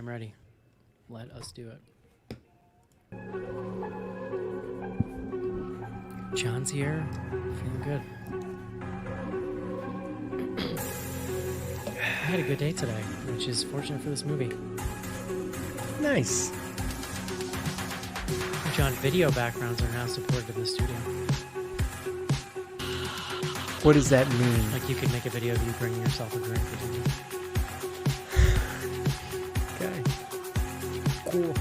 I'm ready. Let us do it. John's here. Feeling good. I had a good day today, which is fortunate for this movie. Nice. John, video backgrounds are now supported in the studio. What does that mean? Like you could make a video of you bringing yourself a drink or something. Okay. Cool.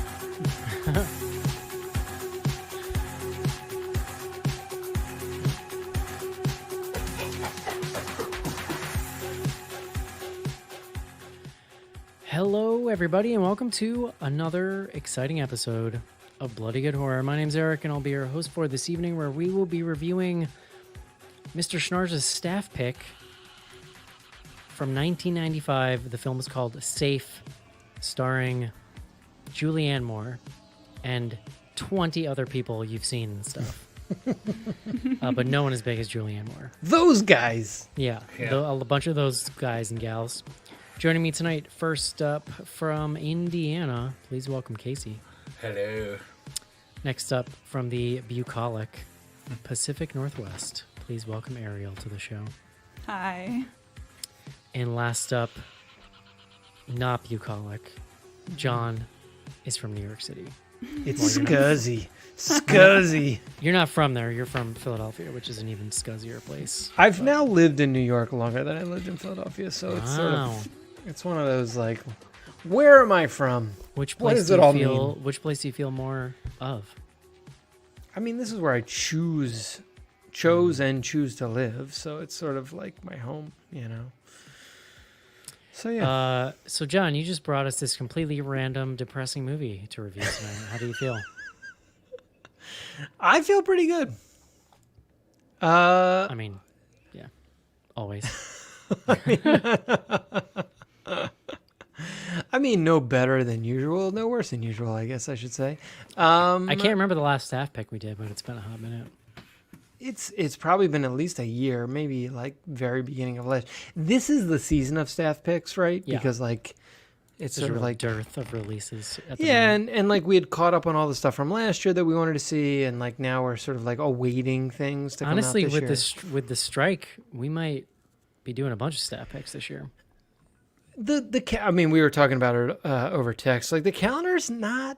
Hello, everybody, and welcome to another exciting episode of Bloody Good Horror. My name's Eric, and I'll be your host for this evening, where we will be reviewing Mr. Schnarr's staff pick from 1995. The film is called Safe, starring Julianne Moore and 20 other people you've seen and stuff. But no one as big as Julianne Moore. Those guys. Yeah. A bunch of those guys and gals. Joining me tonight, first up from Indiana, please welcome Casey. Hello. Next up from the bucolic Pacific Northwest, please welcome Ariel to the show. Hi. And last up, not bucolic, John is from New York City. It's scuzzy. Scuzzy. You're not from there. You're from Philadelphia, which is an even scuzzier place. I've now lived in New York longer than I lived in Philadelphia, so it's sort Wow. of, it's one of those like, where am I from? Which What place does do it you all feel? mean? Which place do you feel more of? I mean, this is where I chose and choose to live, so it's sort of like my home, you know. So yeah. So John, you just brought us this completely random, depressing movie to review tonight. How do you feel? I feel pretty good. I mean, yeah, always. I mean, no better than usual, no worse than usual, I guess I should say. I can't remember the last staff pick we did, but it's been a hot minute. It's probably been at least a year, maybe like very beginning of last. This is the season of staff picks, right? Yeah. Because like it's There's sort a of real like dearth of releases. At the yeah, moment. and like we had caught up on all the stuff from last year that we wanted to see, and like now we're sort of like awaiting things to Honestly, come out with this year. with the strike, we might be doing a bunch of staff picks this year. I mean, we were talking about it over text. Like the calendar's not.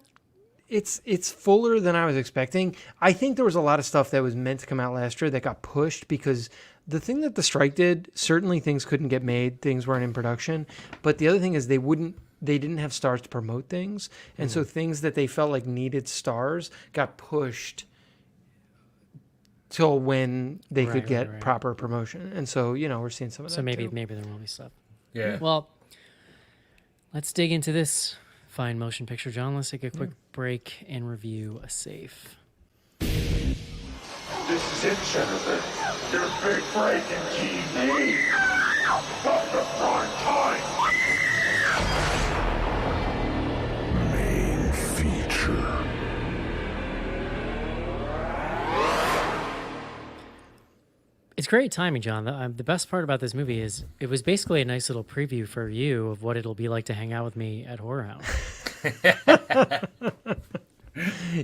It's fuller than I was expecting. I think there was a lot of stuff that was meant to come out last year that got pushed because the thing that the strike did, certainly things couldn't get made, things weren't in production. But the other thing is they didn't have stars to promote things, and so things that they felt like needed stars got pushed till when they could get right. proper promotion. And so we're seeing some of that. So maybe too. maybe there will be stuff. Yeah. Well, let's dig into this fine motion picture, John. Let's take a quick break and review a Safe. This is it, Jennifer. Your big break in TV. From the prime time. Main feature. It's great timing, John. The best part about this movie is it was basically a nice little preview for you of what it'll be like to hang out with me at Horror House.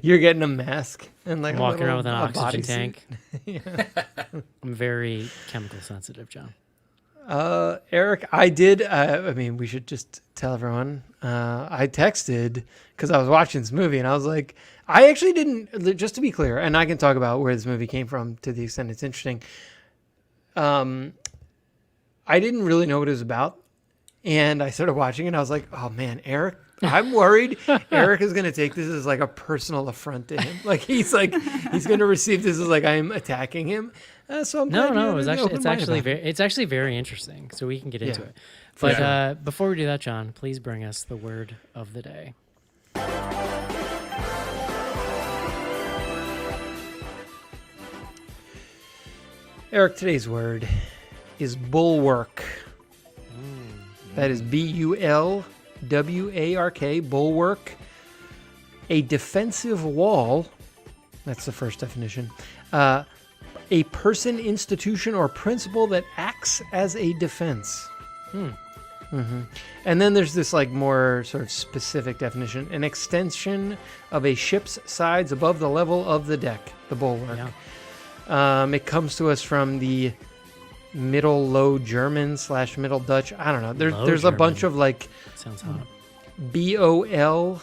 You're getting a mask and like I'm walking around with an a oxygen bodysuit. tank. I'm very chemical sensitive, John. Eric, I did. I mean, we should just tell everyone. I texted because I was watching this movie and I was like, I actually didn't. Just to be clear, and I can talk about where this movie came from to the extent it's interesting. I didn't really know what it was about, and I started watching it. And I was like, oh man, Eric. I'm worried Eric is going to take this as like a personal affront to him. Like he's going to receive this as like I'm attacking him. So I'm glad No, you're it's actually open-minded about it. it's actually very interesting. So we can get into Yeah, it. for But sure. before we do that, John, please bring us the word of the day. Eric, today's word is bulwark. That is Bulwark, bulwark. A defensive wall, that's the first definition. A person, institution, or principle that acts as a defense. And then there's this like more sort of specific definition: an extension of a ship's sides above the level of the deck, the bulwark. Yeah. It comes to us from the Middle Low German / Middle Dutch. I don't know. Low There's a bunch German. of like Sounds hot. BOLWERK,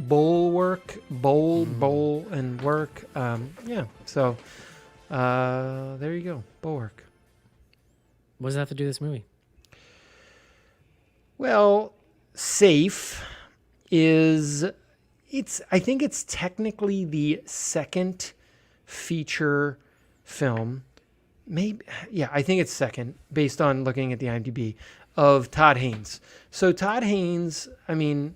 bulwark, bowl, and work. Yeah. So there you go, bulwark. What does that have to do with this movie? Well, Safe is I think it's technically the second feature film. Maybe, yeah, I think it's second based on looking at the IMDb of Todd Haynes. So Todd Haynes, I mean,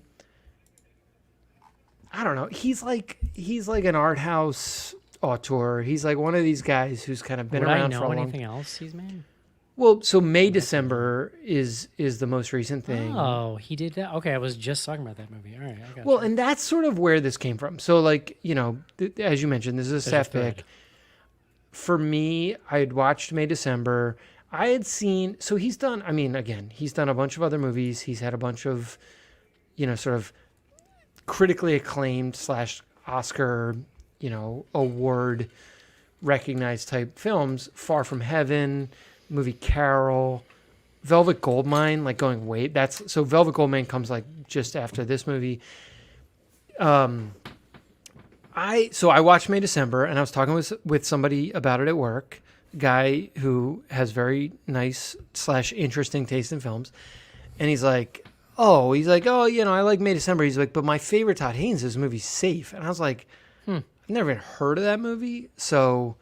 I don't know. He's like an art house auteur. He's like one of these guys who's kind of been Would around I for know a long anything else he's made? Well, so May December is the most recent thing. Oh, he did that? Okay, I was just talking about that movie. All right, I got Well, you. and that's sort of where this came from. So, like, you know, as you mentioned, this is a There's a staff thread. pick. For me, I had watched May December. I had seen, so he's done, I mean, again, he's done a bunch of other movies. He's had a bunch of, you know, sort of critically acclaimed / Oscar, you know, award recognized type films. Far From Heaven, movie Carol, Velvet Goldmine, like going way, that's, so Velvet Goldmine comes like just after this movie. I watched May December, and I was talking with somebody about it at work, a guy who has very nice / interesting taste in films, and he's like, oh, you know, I like May December. He's like, but my favorite Todd Haynes is the movie Safe, and I was like, I've never even heard of that movie, so,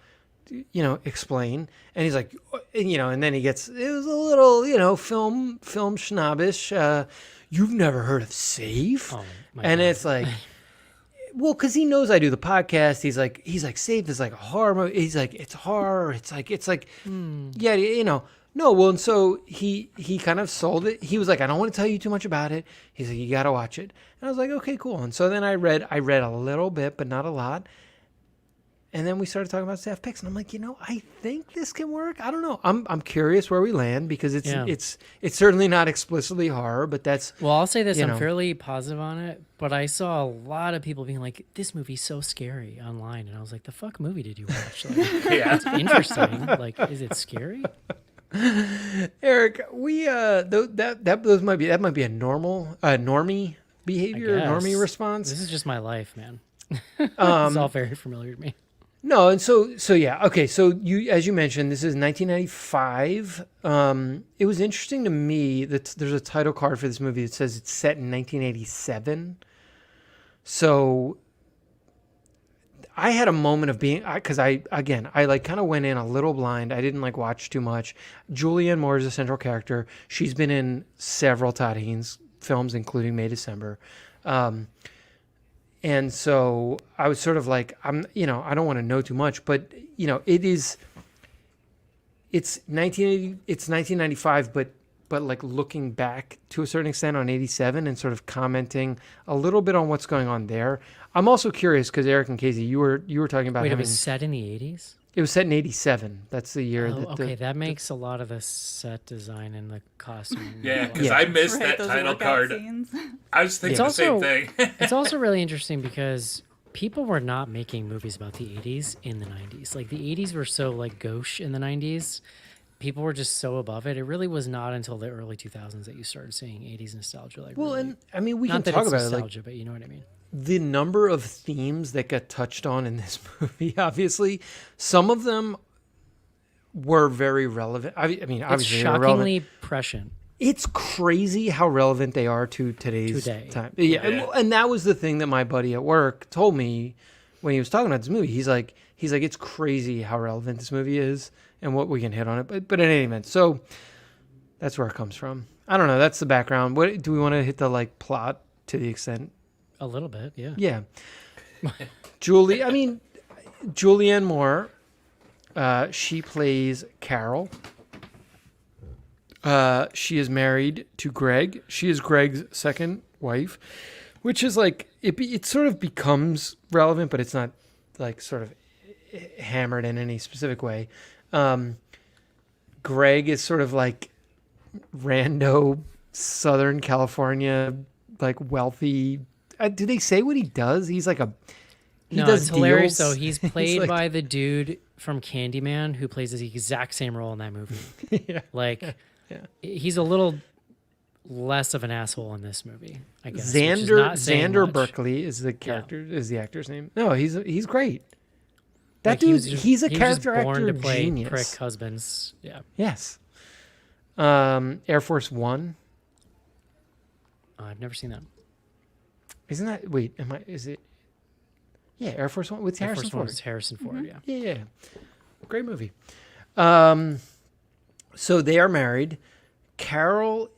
you know, explain. And he's like, you know, and then it was a little, you know, film snobbish. You've never heard of Safe? Oh, my And God. it's like, well, because he knows I do the podcast. He's like, Safe is like a horror movie. He's like, it's horror. It's like, yeah, you know. No, well, and so he kind of sold it. He was like, I don't want to tell you too much about it. He's like, you got to watch it. And I was like, okay, cool. And so then I read a little bit, but not a lot. And then we started talking about staff picks, and I'm like, you know, I think this can work. I don't know. I'm curious where we land because it's certainly not explicitly horror, but that's, Well, I'll say this: you I'm know. fairly positive on it, but I saw a lot of people being like, "This movie's so scary" online, and I was like, "The fuck movie did you watch? Like, Yeah. it's interesting. Like, is it scary?" Eric, we those might be a normal normie behavior, guess. normie response. This is just my life, man. It's all very familiar to me. No, and so yeah, okay. So you, as you mentioned, this is 1995. It was interesting to me that there's a title card for this movie that says it's set in 1987. So I had a moment of being, because I like kind of went in a little blind. I didn't like watch too much. Julianne Moore is a central character. She's been in several Todd Haynes films, including May December. And so I was sort of like, I don't want to know too much, but you know, it's 1995, but like looking back to a certain extent on 87 and sort of commenting a little bit on what's going on there. I'm also curious because Eric and Casey, you were talking about Wait, it having, was set in the 80s? it was set in 87. That's the year Oh, that okay, that makes a lot of the set design and the costume. Yeah, because Yeah. I missed Right, that those title workout card. scenes. I was thinking It's the same also- thing. It's also really interesting because people were not making movies about the 80s in the 90s. Like the 80s were so like gauche in the 90s. People were just so above it. It really was not until the early 2000s that you started seeing 80s nostalgia. Like, well, really, and I mean, we not can that talk it's about it. Like, nostalgia, but you know what I mean. the number of themes that got touched on in this movie, obviously, some of them were very relevant. I mean, It's obviously, they're relevant. shockingly prescient. It's crazy how relevant they are to today's Today. time. Yeah, Yeah. and that was the thing that my buddy at work told me when he was talking about this movie. He's like, it's crazy how relevant this movie is and what we can hit on it. But in any event, so that's where it comes from. I don't know. That's the background. What do we want to hit the like plot to the extent? A little bit, yeah. Yeah. Julianne Moore, she plays Carol. She is married to Greg. She is Greg's second wife, which is like, it sort of becomes relevant, but it's not like sort of hammered in any specific way. Greg is sort of like rando Southern California, like wealthy. Do they say what he does? He's like he No, does it's hilarious. deals. So he's played like- by the dude from Candyman who plays the exact same role in that movie. yeah. Like, Yeah. he's a little less of an asshole in this movie, I guess. which is not saying Xander much. Berkeley is the character, is the actor's name. No, he's great. That Like, he dude, was just- he's a he was just character born actor to play genius. prick husbands. Yeah, Yes. Air Force One. I've never seen that. Isn't that? Wait, is it? Yeah, Air Force One with Air Harrison Force One Ford. is Harrison Ford. Yeah. Yeah. Great movie. So they are married. Carol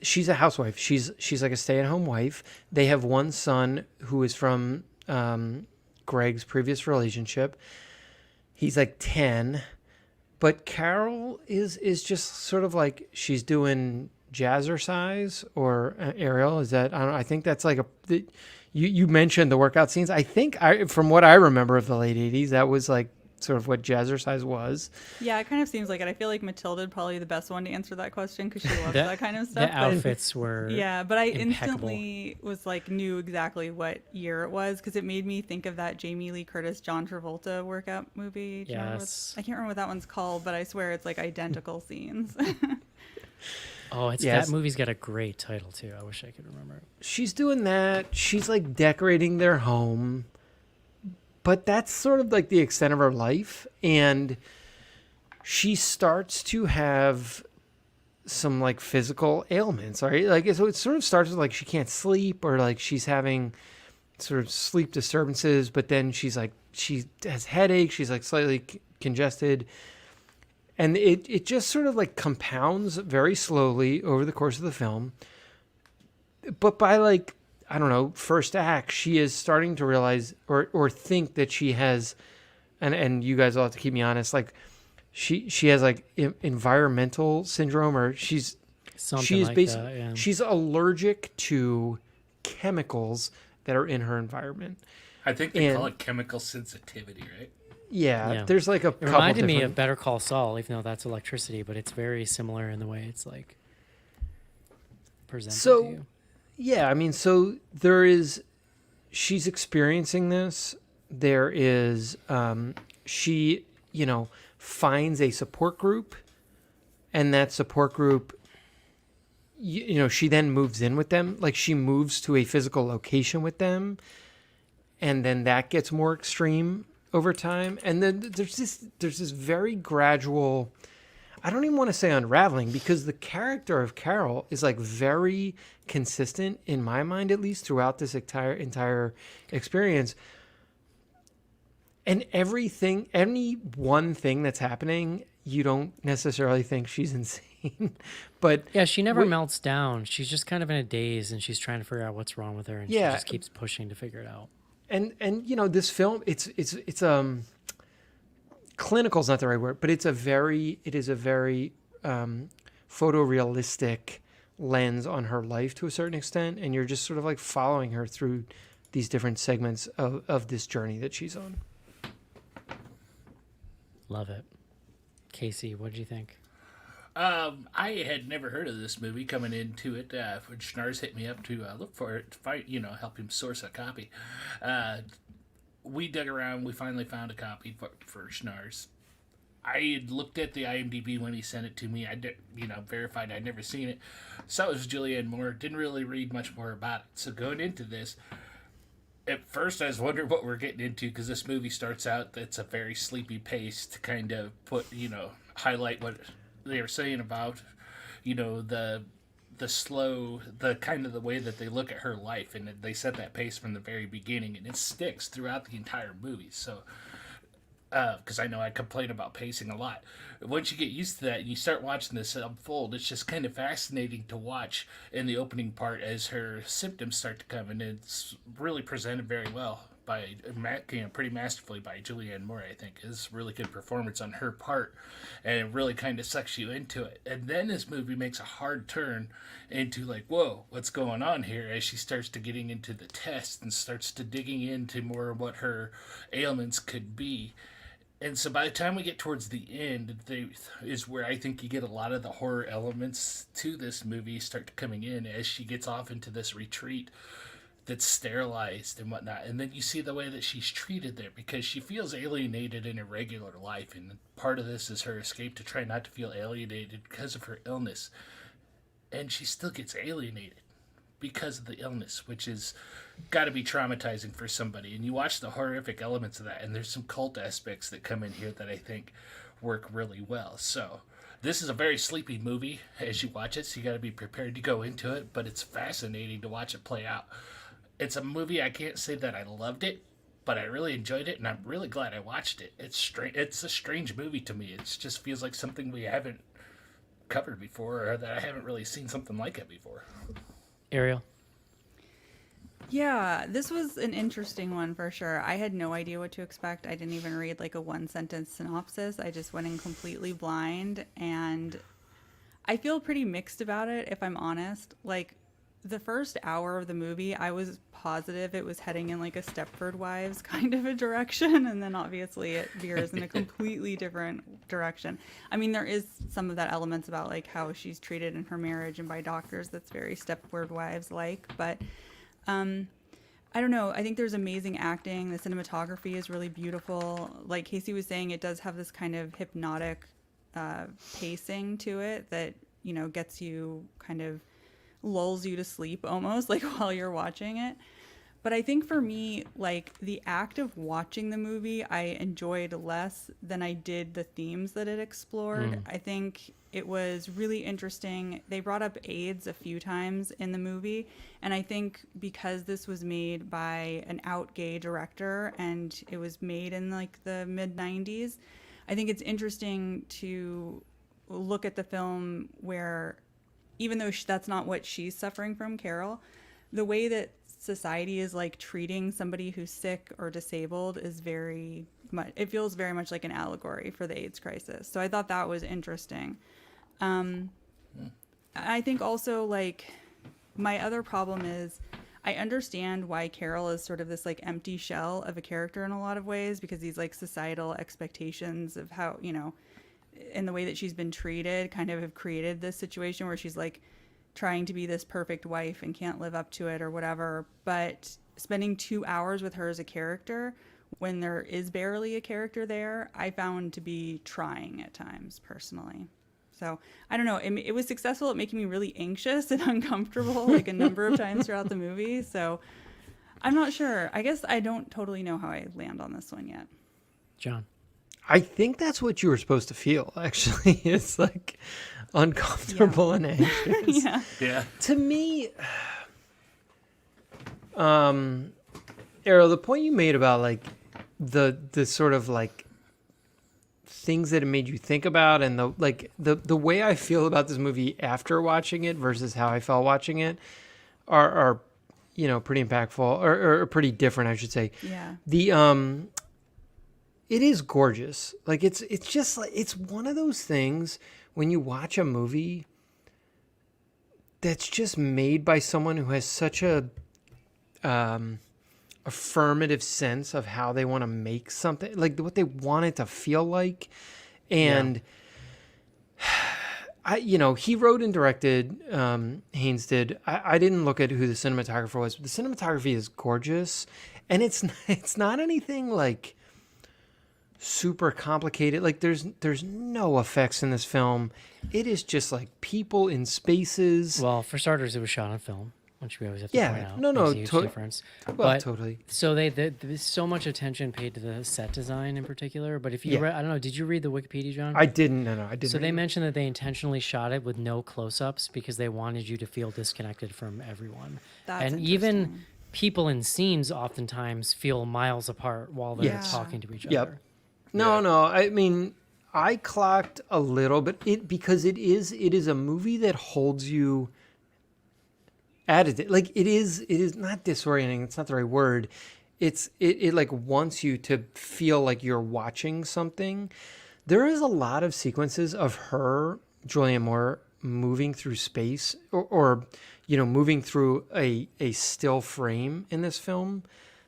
she's a housewife. She's like a stay-at-home wife. They have one son who is from Greg's previous relationship. He's like 10. But Carol is just sort of like she's doing jazzercise or aerial. Is that, I don't know, I think that's like you mentioned the workout scenes. I think from what I remember of the late 80s, that was like sort of what jazzercise was. Yeah, it kind of seems like it. I feel like Matilda probably the best one to answer that question because she loves that kind of stuff. The outfits were yeah, but I impeccable. instantly was like knew exactly what year it was because it made me think of that Jamie Lee Curtis John Travolta workout movie. Do you remember Yes. I can't remember what that one's called, but I swear it's like identical scenes. Oh, Yes. that movie's got a great title too. I wish I could remember it. She's doing that. She's like decorating their home. But that's sort of like the extent of her life. And she starts to have some like physical ailments, right? Like, so it sort of starts with like she can't sleep or like she's having sort of sleep disturbances. But then she's like, she has headaches. She's like slightly congested. And it just sort of like compounds very slowly over the course of the film. But by like, I don't know, first act, she is starting to realize or think that she has, and you guys will have to keep me honest, like she has like environmental syndrome, or she's Something like that, yeah. she's allergic to chemicals that are in her environment. I think they call it chemical sensitivity, right? Yeah, there's like a It couple reminded me different- of Better Call Saul, even though that's electricity, but it's very similar in the way it's like presented to you. Yeah, I mean, so she's experiencing this. There is, she, finds a support group, and that support group, she then moves in with them. Like she moves to a physical location with them, and then that gets more extreme over time. And then there's this very gradual, I don't even want to say unraveling, because the character of Carol is like very consistent in my mind, at least throughout this entire experience. And any one thing that's happening, you don't necessarily think she's insane. But Yeah, she never melts down. She's just kind of in a daze, and she's trying to figure out what's wrong with her, and she just keeps pushing to figure it out. And this film, it's clinical is not the right word, but it is a very photorealistic lens on her life to a certain extent, and you're just sort of like following her through these different segments of this journey that she's on. Love it. Casey, what did you think? I had never heard of this movie coming into it. When Schnars hit me up to look for it, to find, help him source a copy. We dug around. We finally found a copy for Schnars. I had looked at the IMDb when he sent it to me. I did, verified I'd never seen it. Saw it was Julianne Moore. Didn't really read much more about it. So going into this, at first I was wondering what we're getting into, because this movie starts out, it's a very sleepy pace to kind of put, highlight what they were saying about, the slow, the kind of the way that they look at her life, and they set that pace from the very beginning, and it sticks throughout the entire movie. So, because I know I complain about pacing a lot. Once you get used to that and you start watching this unfold, it's just kind of fascinating to watch in the opening part as her symptoms start to come, and it's really presented very well by, pretty masterfully by Julianne Moore. I think is really good performance on her part, and it really kind of sucks you into it. And then this movie makes a hard turn into like, whoa, what's going on here? As she starts to getting into the tests and starts to digging into more of what her ailments could be. And so by the time we get towards the end, is where I think you get a lot of the horror elements to this movie start coming in as she gets off into this retreat that's sterilized and whatnot. And then you see the way that she's treated there because she feels alienated in her regular life. And part of this is her escape to try not to feel alienated because of her illness. And she still gets alienated because of the illness, which is got to be traumatizing for somebody. And you watch the horrific elements of that, and there's some cult aspects that come in here that I think work really well. So this is a very sleepy movie as you watch it, so you got to be prepared to go into it, but it's fascinating to watch it play out. It's a movie, I can't say that I loved it, but I really enjoyed it, and I'm really glad I watched it. It's a strange movie to me. It just feels like something we haven't covered before, or that I haven't really seen something like it before. Ariel? Yeah, this was an interesting one for sure. I had no idea what to expect. I didn't even read like a one sentence synopsis. I just went in completely blind, and I feel pretty mixed about it, if I'm honest. Like, the first hour of the movie, I was positive it was heading in like a Stepford Wives kind of a direction, and then obviously it veers in a completely different direction. I mean, there is some of that elements about like how she's treated in her marriage and by doctors that's very Stepford Wives like, but I don't know. I think there's amazing acting. The cinematography is really beautiful. Like Casey was saying, it does have this kind of hypnotic pacing to it that, you know, gets you kind of lulls you to sleep almost like while you're watching it. But I think for me, like the act of watching the movie, I enjoyed less than I did the themes that it explored. I think it was really interesting. They brought up AIDS a few times in the movie. And I think because this was made by an out gay director and it was made in like the mid 90s, I think it's interesting to look at the film where even though that's not what she's suffering from, Carol, the way that society is like treating somebody who's sick or disabled is very much, it feels very much like an allegory for the AIDS crisis. So I thought that was interesting. I think also like my other problem is I understand why Carol is sort of this like empty shell of a character in a lot of ways, because these like societal expectations of how, you know, and the way that she's been treated kind of have created this situation where she's like trying to be this perfect wife and can't live up to it or whatever. But spending 2 hours with her as a character when there is barely a character there, I found to be trying at times personally. So I don't know. It was successful at making me really anxious and uncomfortable like a number of times throughout the movie. So I'm not sure. I guess I don't totally know how I land on this one yet. John? I think that's what you were supposed to feel, actually. It's like uncomfortable and anxious. Yeah. To me, Arrow, the point you made about like the sort of like things that it made you think about and the way I feel about this movie after watching it versus how I felt watching it are you know, pretty impactful or pretty different, I should say. Yeah. The it is gorgeous. Like it's just like it's one of those things when you watch a movie that's just made by someone who has such a affirmative sense of how they want to make something, like what they want it to feel like. And you know, he wrote and directed, Haynes did. I didn't look at who the cinematographer was, but the cinematography is gorgeous, and it's not anything like super complicated. Like there's no effects in this film. It is just like people in spaces. Well, for starters, it was shot on film, which we always have to point out. No, Makes a huge difference. Well, But totally. So there's so much attention paid to the set design in particular. But if you read, I don't know, did you read the Wikipedia, John? I didn't. No, I didn't. So they mentioned that they intentionally shot it with no close-ups because they wanted you to feel disconnected from everyone. That's and even interesting. people in scenes oftentimes feel miles apart while they're Yes. talking to each Yep. other. No. I mean, I clocked a little bit because it is a movie that holds you at it. Like it is not disorienting. It's not the right word. It like wants you to feel like you're watching something. There is a lot of sequences of her, Julianne Moore, moving through space or you know, moving through a still frame in this film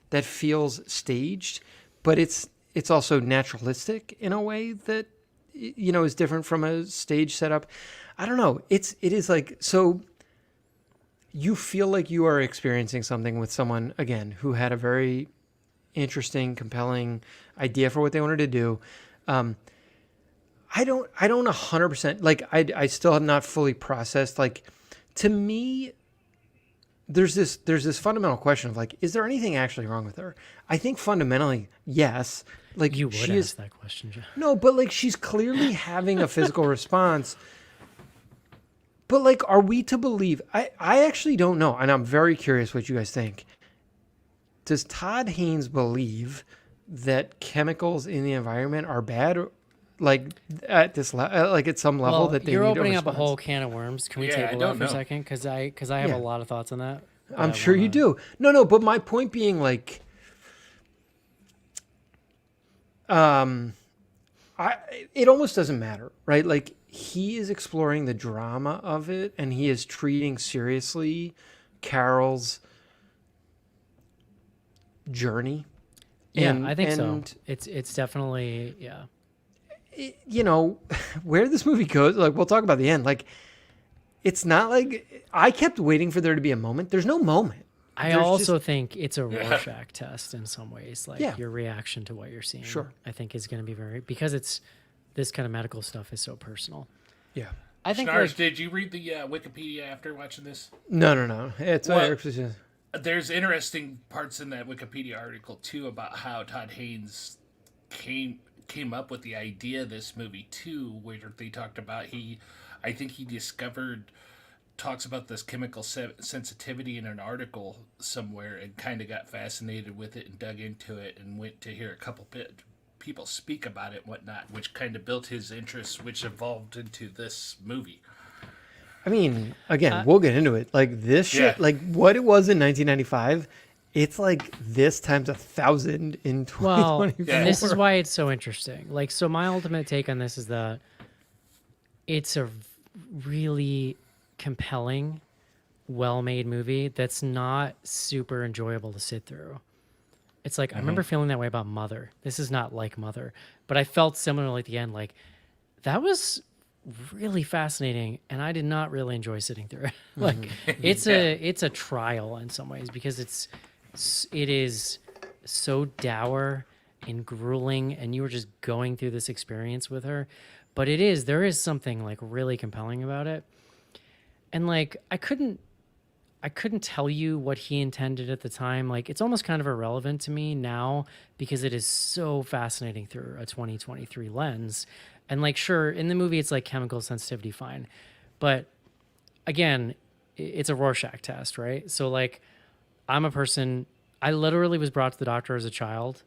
that feels staged, but it's it's also naturalistic in a way that, is different from a stage setup. I don't know. It is like, so you feel like you are experiencing something with someone, again, who had a very interesting, compelling idea for what they wanted to do. I don't 100%, like, I still have not fully processed, like, to me, there's this fundamental question of, like, is there anything actually wrong with her? I think fundamentally, yes. Like, You would she ask that question, Jeff. no, but like, she's clearly having a physical response. But like, are we to believe? I actually don't know, and I'm very curious what you guys think. Does Todd Haynes believe that chemicals in the environment are bad, like at this like at some level Well, that they you're need opening a up a response? whole can of worms. Can we Yeah, I table don't that for a know. second? Because I have Yeah. a lot of thoughts on that. but I'm I sure you wanna- do. No, but my point being, like, it almost doesn't matter, right? Like, he is exploring the drama of it, and he is treating seriously Carol's journey. Yeah, I think so. and It's definitely where this movie goes, like, we'll talk about the end. Like, it's not like I kept waiting for there to be a moment. There's no moment. I There's also just- think it's a Rorschach test in some ways. Like Yeah. your reaction to what you're seeing. Sure. I think is going to be because it's this kind of medical stuff is so personal. Yeah. I think Schnars, like, did you read the Wikipedia after watching this? No. It's Well, just- There's interesting parts in that Wikipedia article too about how Todd Haynes came up with the idea of this movie too, where they talked about I think he talks about this chemical sensitivity in an article somewhere and kind of got fascinated with it and dug into it and went to hear a couple people speak about it and whatnot, which kind of built his interest, which evolved into this movie. I mean, again, we'll get into it. Like, this shit, Yeah. like what it was in 1995, it's like this times 1,000 in well, 2024. and this is why it's so interesting. Like, so my ultimate take on this is that it's a really compelling, well-made movie that's not super enjoyable to sit through. It's like I remember feeling that way about Mother. This is not like Mother, but I felt similarly at the end. Like, that was really fascinating, and I did not really enjoy sitting through it. Like, it's a trial in some ways because it is so dour and grueling, and you were just going through this experience with her. But there is something like really compelling about it. And like I couldn't tell you what he intended at the time. Like, it's almost kind of irrelevant to me now because it is so fascinating through a 2023 lens. And like, sure, in the movie it's like chemical sensitivity, fine. But again, it's a Rorschach test, right? So like, I'm a person, I literally was brought to the doctor as a child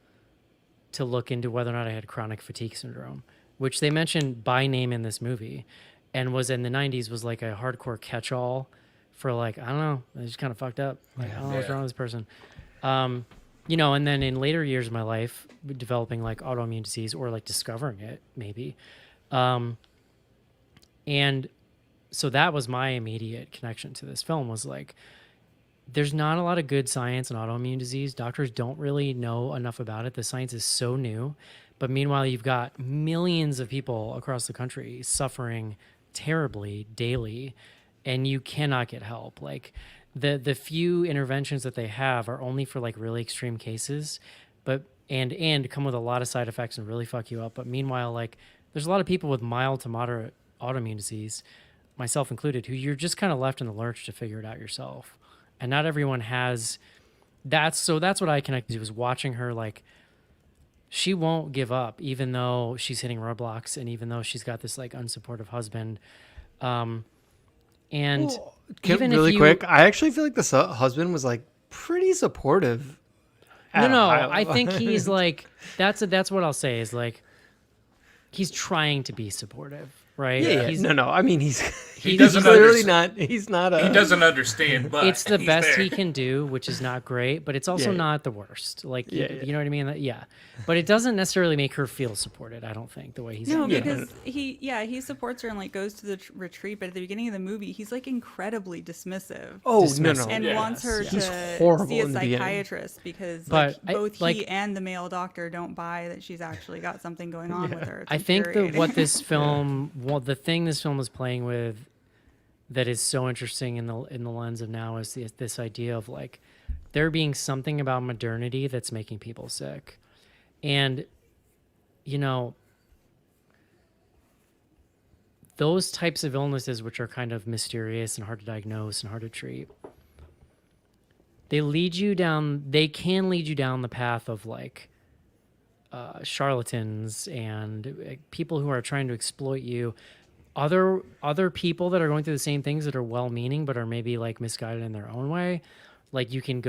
to look into whether or not I had chronic fatigue syndrome, which they mentioned by name in this movie, and was in the 90s was like a hardcore catch-all for like, I don't know, I just kind of fucked up. Like, I don't know what's wrong with this person. And then in later years of my life, developing like autoimmune disease or like discovering it maybe. And so that was my immediate connection to this film was like, there's not a lot of good science in autoimmune disease. Doctors don't really know enough about it. The science is so new. But meanwhile, you've got millions of people across the country suffering terribly daily, and you cannot get help. Like, the few interventions that they have are only for like really extreme cases, but and come with a lot of side effects and really fuck you up. But meanwhile, like, there's a lot of people with mild to moderate autoimmune disease, myself included, who you're just kind of left in the lurch to figure it out yourself. And not everyone has that. So that's what I connected to, was watching her. Like, she won't give up, even though she's hitting roadblocks and even though she's got this like unsupportive husband. And even really if you, quick, I actually feel like the husband was like pretty supportive. No, I think he's like, that's what I'll say is like, he's trying to be supportive, right? Yeah. No. I mean, he's doesn't clearly understand. not. He's not. He doesn't understand, but It's the he's best there. he can do, which is not great, but it's also Yeah. not the worst. Like, Yeah. you know what I mean? Yeah. But it doesn't necessarily make her feel supported, I don't think, the way he's No, acting. because he supports her and like goes to the retreat, but at the beginning of the movie, he's like incredibly dismissive. Oh Dismissive. no. And Yeah. wants her He's to horrible see a in the beginning. psychiatrist because But both like- he and the male doctor don't buy that she's actually got something going on with her. It's I think that infuriating. what this film, well, the thing this film is playing with that is so interesting in the lens of now is this idea of like there being something about modernity that's making people sick. And, you know, those types of illnesses, which are kind of mysterious and hard to diagnose and hard to treat, they can lead you down the path of like charlatans and people who are trying to exploit you. Other people that are going through the same things that are well-meaning but are maybe like misguided in their own way. Like you can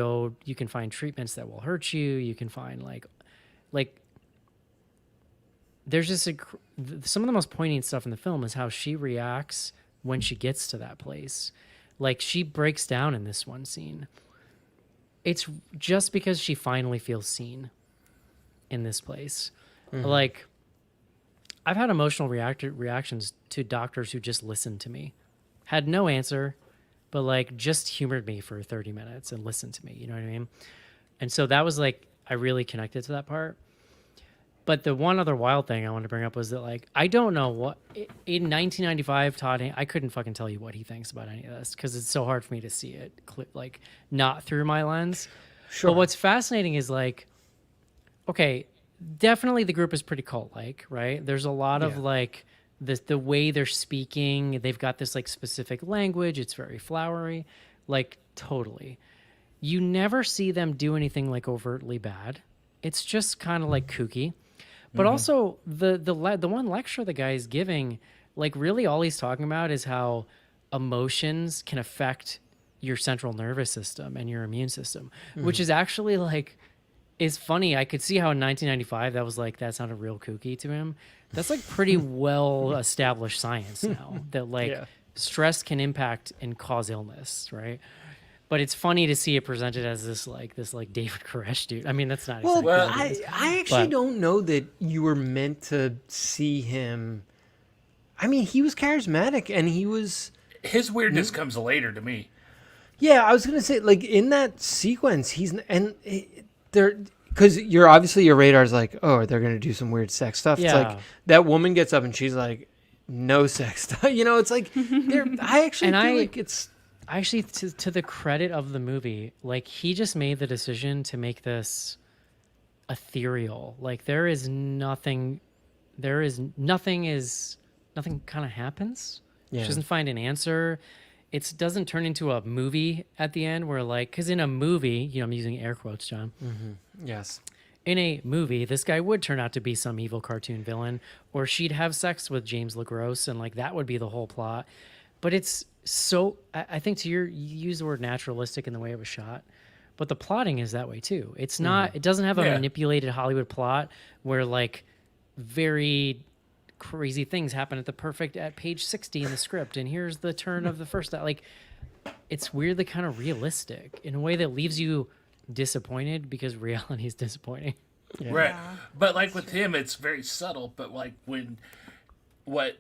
find treatments that will hurt you. You can find like there's just some of the most poignant stuff in the film is how she reacts when she gets to that place. Like she breaks down in this one scene. It's just because she finally feels seen in this place. Like I've had emotional reactions to doctors who just listened to me, had no answer, but like just humored me for 30 minutes and listened to me. You know what I mean? And so that was like, I really connected to that part. But the one other wild thing I wanted to bring up was that like, I don't know what in 1995, Todd, I couldn't fucking tell you what he thinks about any of this because it's so hard for me to see it like not through my lens. Sure. But what's fascinating is like, okay, definitely the group is pretty cult-like, right? There's a lot of like the way they're speaking. They've got this like specific language. It's very flowery, like totally. You never see them do anything like overtly bad. It's just kind of like kooky. But also the one lecture the guy is giving, like really all he's talking about is how emotions can affect your central nervous system and your immune system, which is actually like is funny. I could see how in 1995 that sounded real kooky to him. That's like pretty well established science now that like stress can impact and cause illness, right? But it's funny to see it presented as this David Koresh dude. I mean, that's not exactly Well, what it is. I actually But- don't know that you were meant to see him. I mean, he was charismatic and he was. His weirdness comes later to me. Yeah, I was gonna say like in that sequence, he's and there because you're obviously your radar's like, oh, they're gonna do some weird sex stuff. It's like Yeah. that woman gets up and she's like, no sex stuff. You know, it's like I actually And feel I- like it's. Actually, to the credit of the movie, like he just made the decision to make this ethereal. Like nothing kind of happens. Yeah. She doesn't find an answer. It doesn't turn into a movie at the end where like, because in a movie, you know, I'm using air quotes, John. Yes. In a movie, this guy would turn out to be some evil cartoon villain, or she'd have sex with James LaGrosse, and like that would be the whole plot. But it's so, I think you use the word naturalistic in the way it was shot, but the plotting is that way too. It's not, it doesn't have a Yeah. manipulated Hollywood plot where like very crazy things happen at page 60 in the script, and here's the turn of the first act. Like it's weirdly kind of realistic in a way that leaves you disappointed because reality is disappointing. Right. Yeah, But like with him, it's very subtle. But like what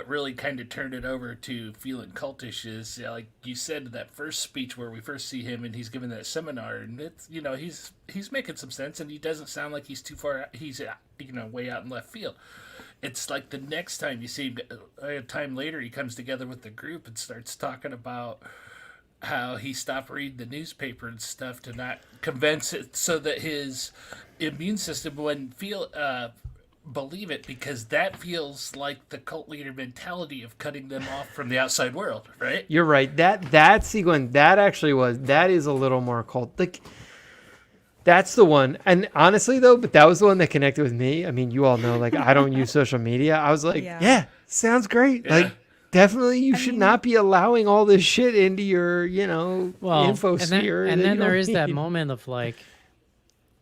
really kind of turned it over to feeling cultish is like you said, that first speech where we first see him and he's giving that seminar, and it's, you know, he's making some sense and he doesn't sound like he's too far. He's, you know, way out in left field. It's like the next time you see him, a time later, he comes together with the group and starts talking about how he stopped reading the newspaper and stuff to not convince it, so that his immune system wouldn't believe it, because that feels like the cult leader mentality of cutting them off from the outside world, right? You're right. That sequence, that is a little more cult. Like, that's the one. And honestly, though, but that was the one that connected with me. I mean, you all know, like, I don't use social media. I was like, Yeah. yeah, sounds great. Yeah. Like, definitely you should not be allowing all this shit into your, infosphere. And that then you there don't is that need. moment of like,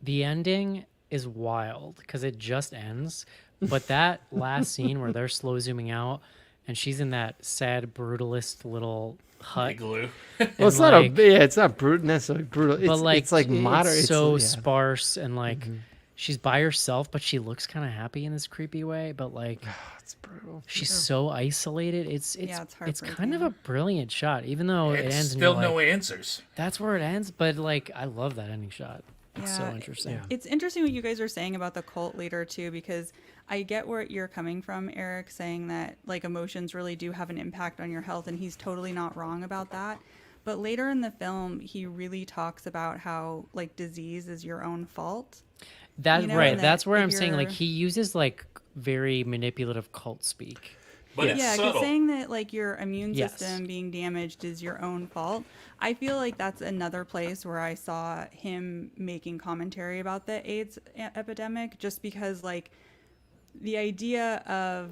the ending is wild because it just ends. But that last scene where they're slow zooming out and she's in that sad brutalist little hut. Igloo. Well, and, it's not like, it's not necessarily brutal. but It's like moderate. It's so yeah. sparse and like she's by herself, but she looks kind of happy in this creepy way. But like It's brutal. she's so isolated. It's it's kind of a heartbreaking. brilliant shot, even though it It's ends and still you're no like, answers. that's where it ends. But like I love that ending shot. It's so Yeah, interesting. It's interesting what you guys are saying about the cult leader too, because I get where you're coming from, Eric, saying that like emotions really do have an impact on your health, and he's totally not wrong about that. But later in the film, he really talks about how like disease is your own fault. That You know, right. and that That's where if I'm saying like you're- he uses like very manipulative cult speak. But it's Yeah, because subtle. saying that like your immune Yes. system being damaged is your own fault, I feel like that's another place where I saw him making commentary about the AIDS epidemic, just because like the idea of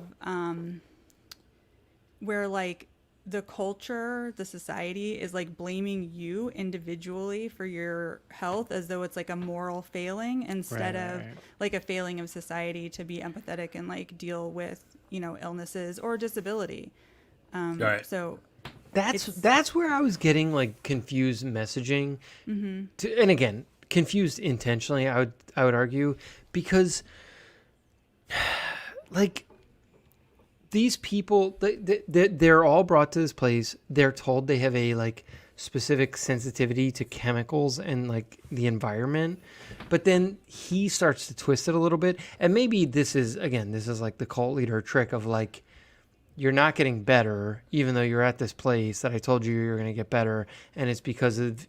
where like the culture, the society is like blaming you individually for your health as though it's like a moral failing instead Right, of right. like a failing of society to be empathetic and like deal with, you know, illnesses or disability. Right. So That's where I was getting like confused messaging. And again, confused intentionally. I would argue because like these people, they're all brought to this place. They're told they have a like specific sensitivity to chemicals and like the environment. But then he starts to twist it a little bit. And maybe this is like the cult leader trick of like, you're not getting better, even though you're at this place that I told you you're going to get better. And it's because of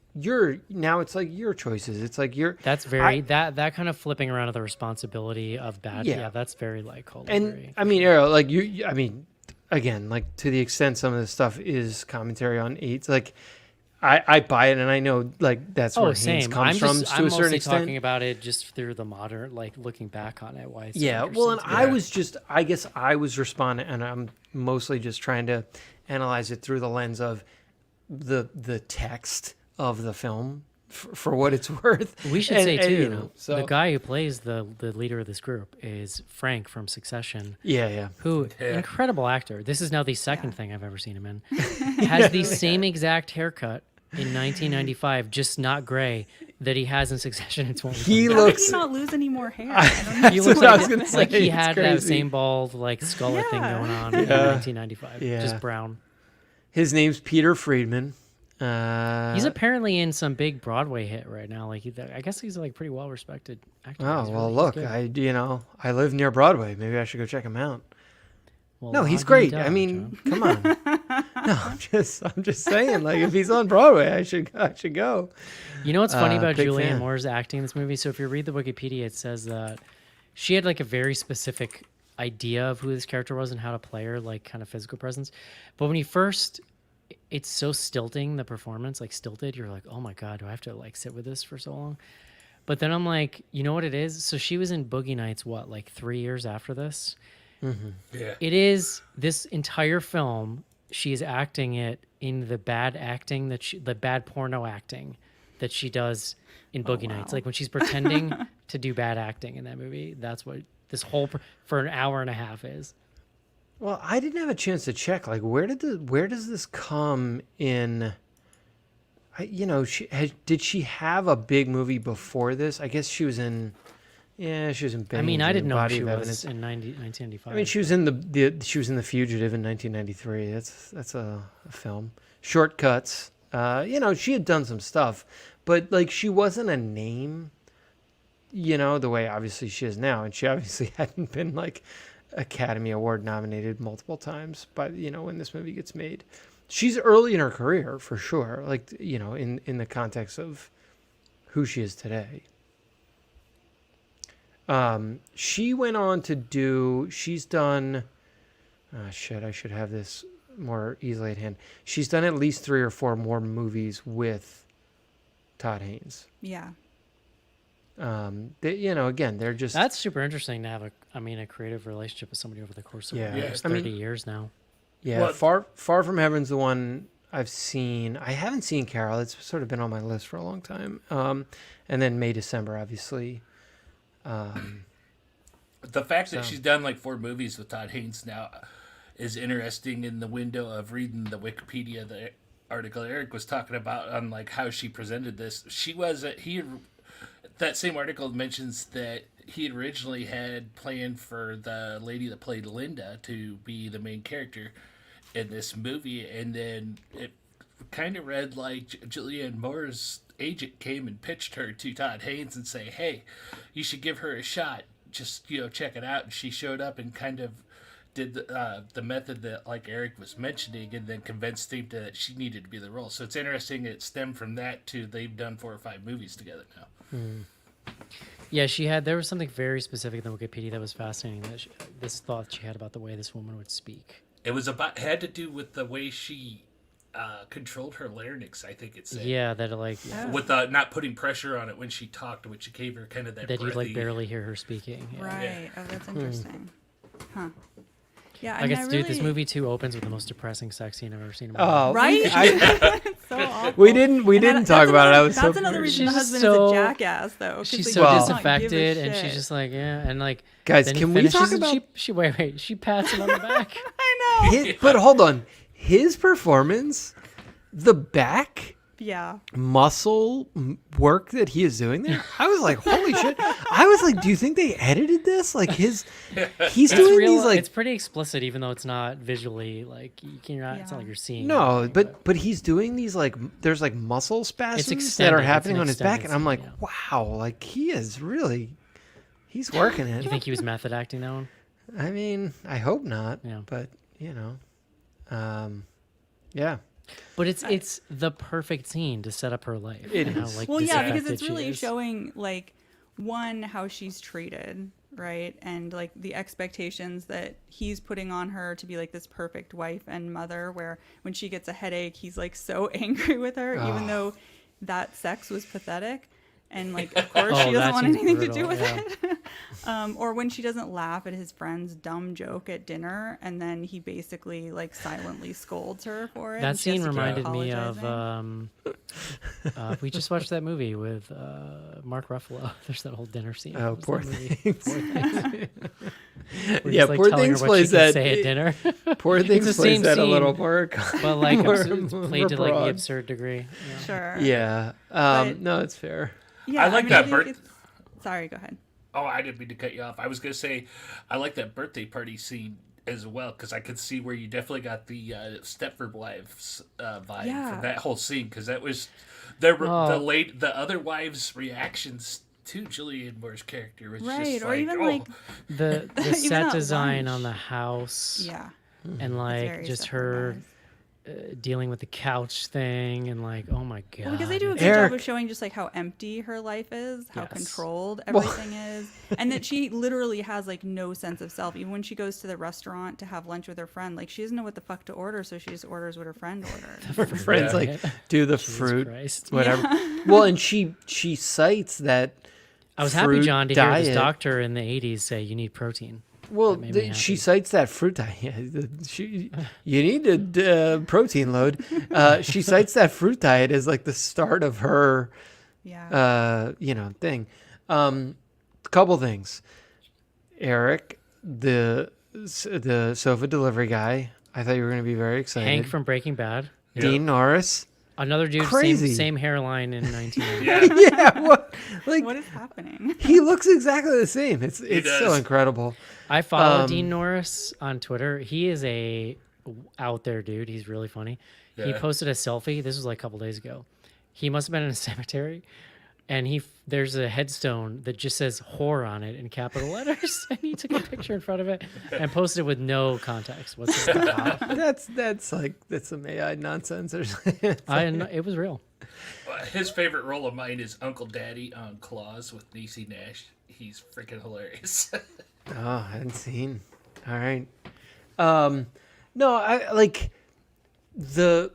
now it's like your choices. It's like That's very that kind of flipping around of the responsibility of bad. Yeah. Yeah, that's very like cult and leadery. I mean, Arrow, like I mean, again, like to the extent some of this stuff is commentary on AIDS, like I buy it, and I know like that's where Haynes same. comes from to I'm a certain mostly extent. talking about it just through the modern, like looking back on it. Why? It's so Yeah, well, and interesting to me. I guess I was responding, and I'm mostly just trying to analyze it through the lens of the text of the film for what it's worth. We should And- say and, too, you know, so the guy who plays the leader of this group is Frank from Succession, yeah, who Yeah. incredible actor. This is now the second thing I've ever seen him in. Has the same exact haircut in 1995, just not gray, that he has in Succession in 2020. he how did looks. he not lose any more hair? I don't know. He That's looks what I like, was gonna like say, he it's had that crazy. same bald like skull thing Yeah. going on in Yeah. 1995, Yeah. just brown. His name's Peter Friedman. He's apparently in some big Broadway hit right now. Like I guess he's like pretty well respected actor. Oh He's well, really- look, he's good. I live near Broadway. Maybe I should go check him out. Well, No, he's la-di-da, great. I mean, John. come on. No, I'm just saying. Like, if he's on Broadway, I should go. You know what's funny about big Julianne fan. Moore's acting in this movie? So if you read the Wikipedia, it says that she had like a very specific idea of who this character was and how to play her, like kind of physical presence. But when you first, it's so stilting, the performance, like stilted. You're like, oh my God, do I have to like sit with this for so long? But then I'm like, you know what it is? So she was in Boogie Nights, what, like 3 years after this? Yeah. It is this entire film. She is acting it in the bad acting the bad porno acting that she does in Boogie Nights. Like when she's pretending to do bad acting in that movie. That's what this whole for an hour and a half is. Well, I didn't have a chance to check. Like, where does this come in? Did she have a big movie before this? I guess she was in. Yeah, she was in. I mean, Bangs I and didn't know Body she of was Evidence. in 1995. I mean, she was in the Fugitive in 1993. That's a film. Shortcuts. She had done some stuff, but like she wasn't a name. The way obviously she is now, and she obviously hadn't been like Academy Award nominated multiple times. But when this movie gets made, she's early in her career for sure. Like in the context of who she is today. She went on to do. She's done. I should have this more easily at hand. She's done at least 3 or 4 more movies with Todd Haynes. Yeah. Again, they're just. That's super interesting to have a creative relationship with somebody over the course of Yeah. almost I mean- 30 years now. Yeah, What- Far From Heaven's the one I've seen. I haven't seen Carol. It's sort of been on my list for a long time. And then May December, obviously. The fact that So- she's done like 4 movies with Todd Haynes now is interesting in the window of reading the Wikipedia, the article Eric was talking about on like how she presented this. That same article mentions that he had originally had planned for the lady that played Linda to be the main character in this movie, and then it kind of read like Julianne Moore's agent came and pitched her to Todd Haynes and say, hey, you should give her a shot, just check it out. And she showed up and kind of did the method that like Eric was mentioning, and then convinced him that she needed to be the role. So it's interesting it stemmed from that to they've done 4 or 5 movies together now. Yeah, there was something very specific in the Wikipedia that was fascinating, that this thought she had about the way this woman would speak. It had to do with the way she controlled her larynx, I think it said. Yeah, that With not putting pressure on it when she talked, which gave her kind of that you'd breathy... barely hear her speaking. Yeah. Right. Oh, that's interesting. Huh. Yeah, I guess, dude, this movie too opens with the most depressing sex scene I've ever seen in my life. Oh, Right? It's so awful. we didn't talk about it. I was That's so another reason She's the husband so- is a jackass, though. 'cause, She's like, so he does not disaffected, give a and she's shit. just like, yeah, and like, Guys, then he can we talk finishes and about- wait, she pats him on the back. I know. But hold on, his performance, the back Yeah. muscle work that he is doing there, I was like, holy shit. I was like, do you think they edited this? Like he's doing these like It's pretty explicit, even though it's not visually like it's not like you're seeing. no, anything, but he's doing these like there's like muscle spasms that extended. are It's happening an on his back, extended and I'm like, scene, wow, like he is really he's working it. You think he was method acting that one? I mean, I hope not. Yeah. But yeah. But it's the perfect scene to set up her life. It and how, is. like, Well, yeah, because disaffected it's she really is. showing, like, one, how she's treated, right? And, like, the expectations that he's putting on her to be, like, this perfect wife and mother, where when she gets a headache, he's, like, so angry with her, even though that sex was pathetic. And, like, of course, she doesn't want anything to do with it. Or when she doesn't laugh at his friend's dumb joke at dinner, and then he basically, like, silently scolds her for it. That and she has scene to keep reminded me of apologizing. we just watched that movie with Mark Ruffalo. There's that whole dinner scene. Oh, What was poor that movie? things. Where he's, Yeah, like, Poor telling her Things what plays she can that- say at dinner. Poor things the plays same that a little scene, more, but like more- it's played to like the broad. absurd degree. Yeah. Sure. Yeah. But- No, it's fair. Yeah, I like mean, that think birth- it's- Sorry, go ahead. Oh, I didn't mean to cut you off. I was going to say, I like that birthday party scene as well, because I could see where you definitely got the Stepford Wives vibe Yeah. from that whole scene, because that was Oh. the other wives' reactions to Julianne Moore's character was Right, just or like, even, oh, like, The Even set at design lunch. on the house Yeah. and like very just Stepford her Wives. dealing with the couch thing and like, oh my god. Well, because they do a good Eric. job of showing just like how empty her life is, how Yes. controlled everything is, and that she literally has like no sense of self. Even when she goes to the restaurant to have lunch with her friend, like she doesn't know what the fuck to order, so she just orders what her friend ordered. Her friend's like, do the Jesus fruit, Christ. whatever. Well, and she cites that. I was happy, fruit John, to hear diet. this doctor in the 80s say you need protein. Well, made me she happy. cites that fruit diet. You need a protein load. She cites that fruit diet as like the start of her, Yeah. thing. Couple things. Eric, the sofa delivery guy. I thought you were going to be very excited. Hank from Breaking Bad. Dean Norris. Another dude, Crazy. same hairline in 1990. yeah. Yeah, what? Like What is happening? he looks exactly the same. It's so does. incredible. I follow Um, Dean Norris on Twitter. He is a out there dude. He's really funny. He Yeah. posted a selfie. This was like a couple days ago. He must have been in a cemetery, and there's a headstone that just says "whore" on it in capital letters, and he took a picture in front of it and posted it with no context whatsoever. That's some AI nonsense or something. It was real. His favorite role of mine is Uncle Daddy on Claws with Niecy Nash. He's freaking hilarious. Oh, I hadn't seen. All right. No, I like there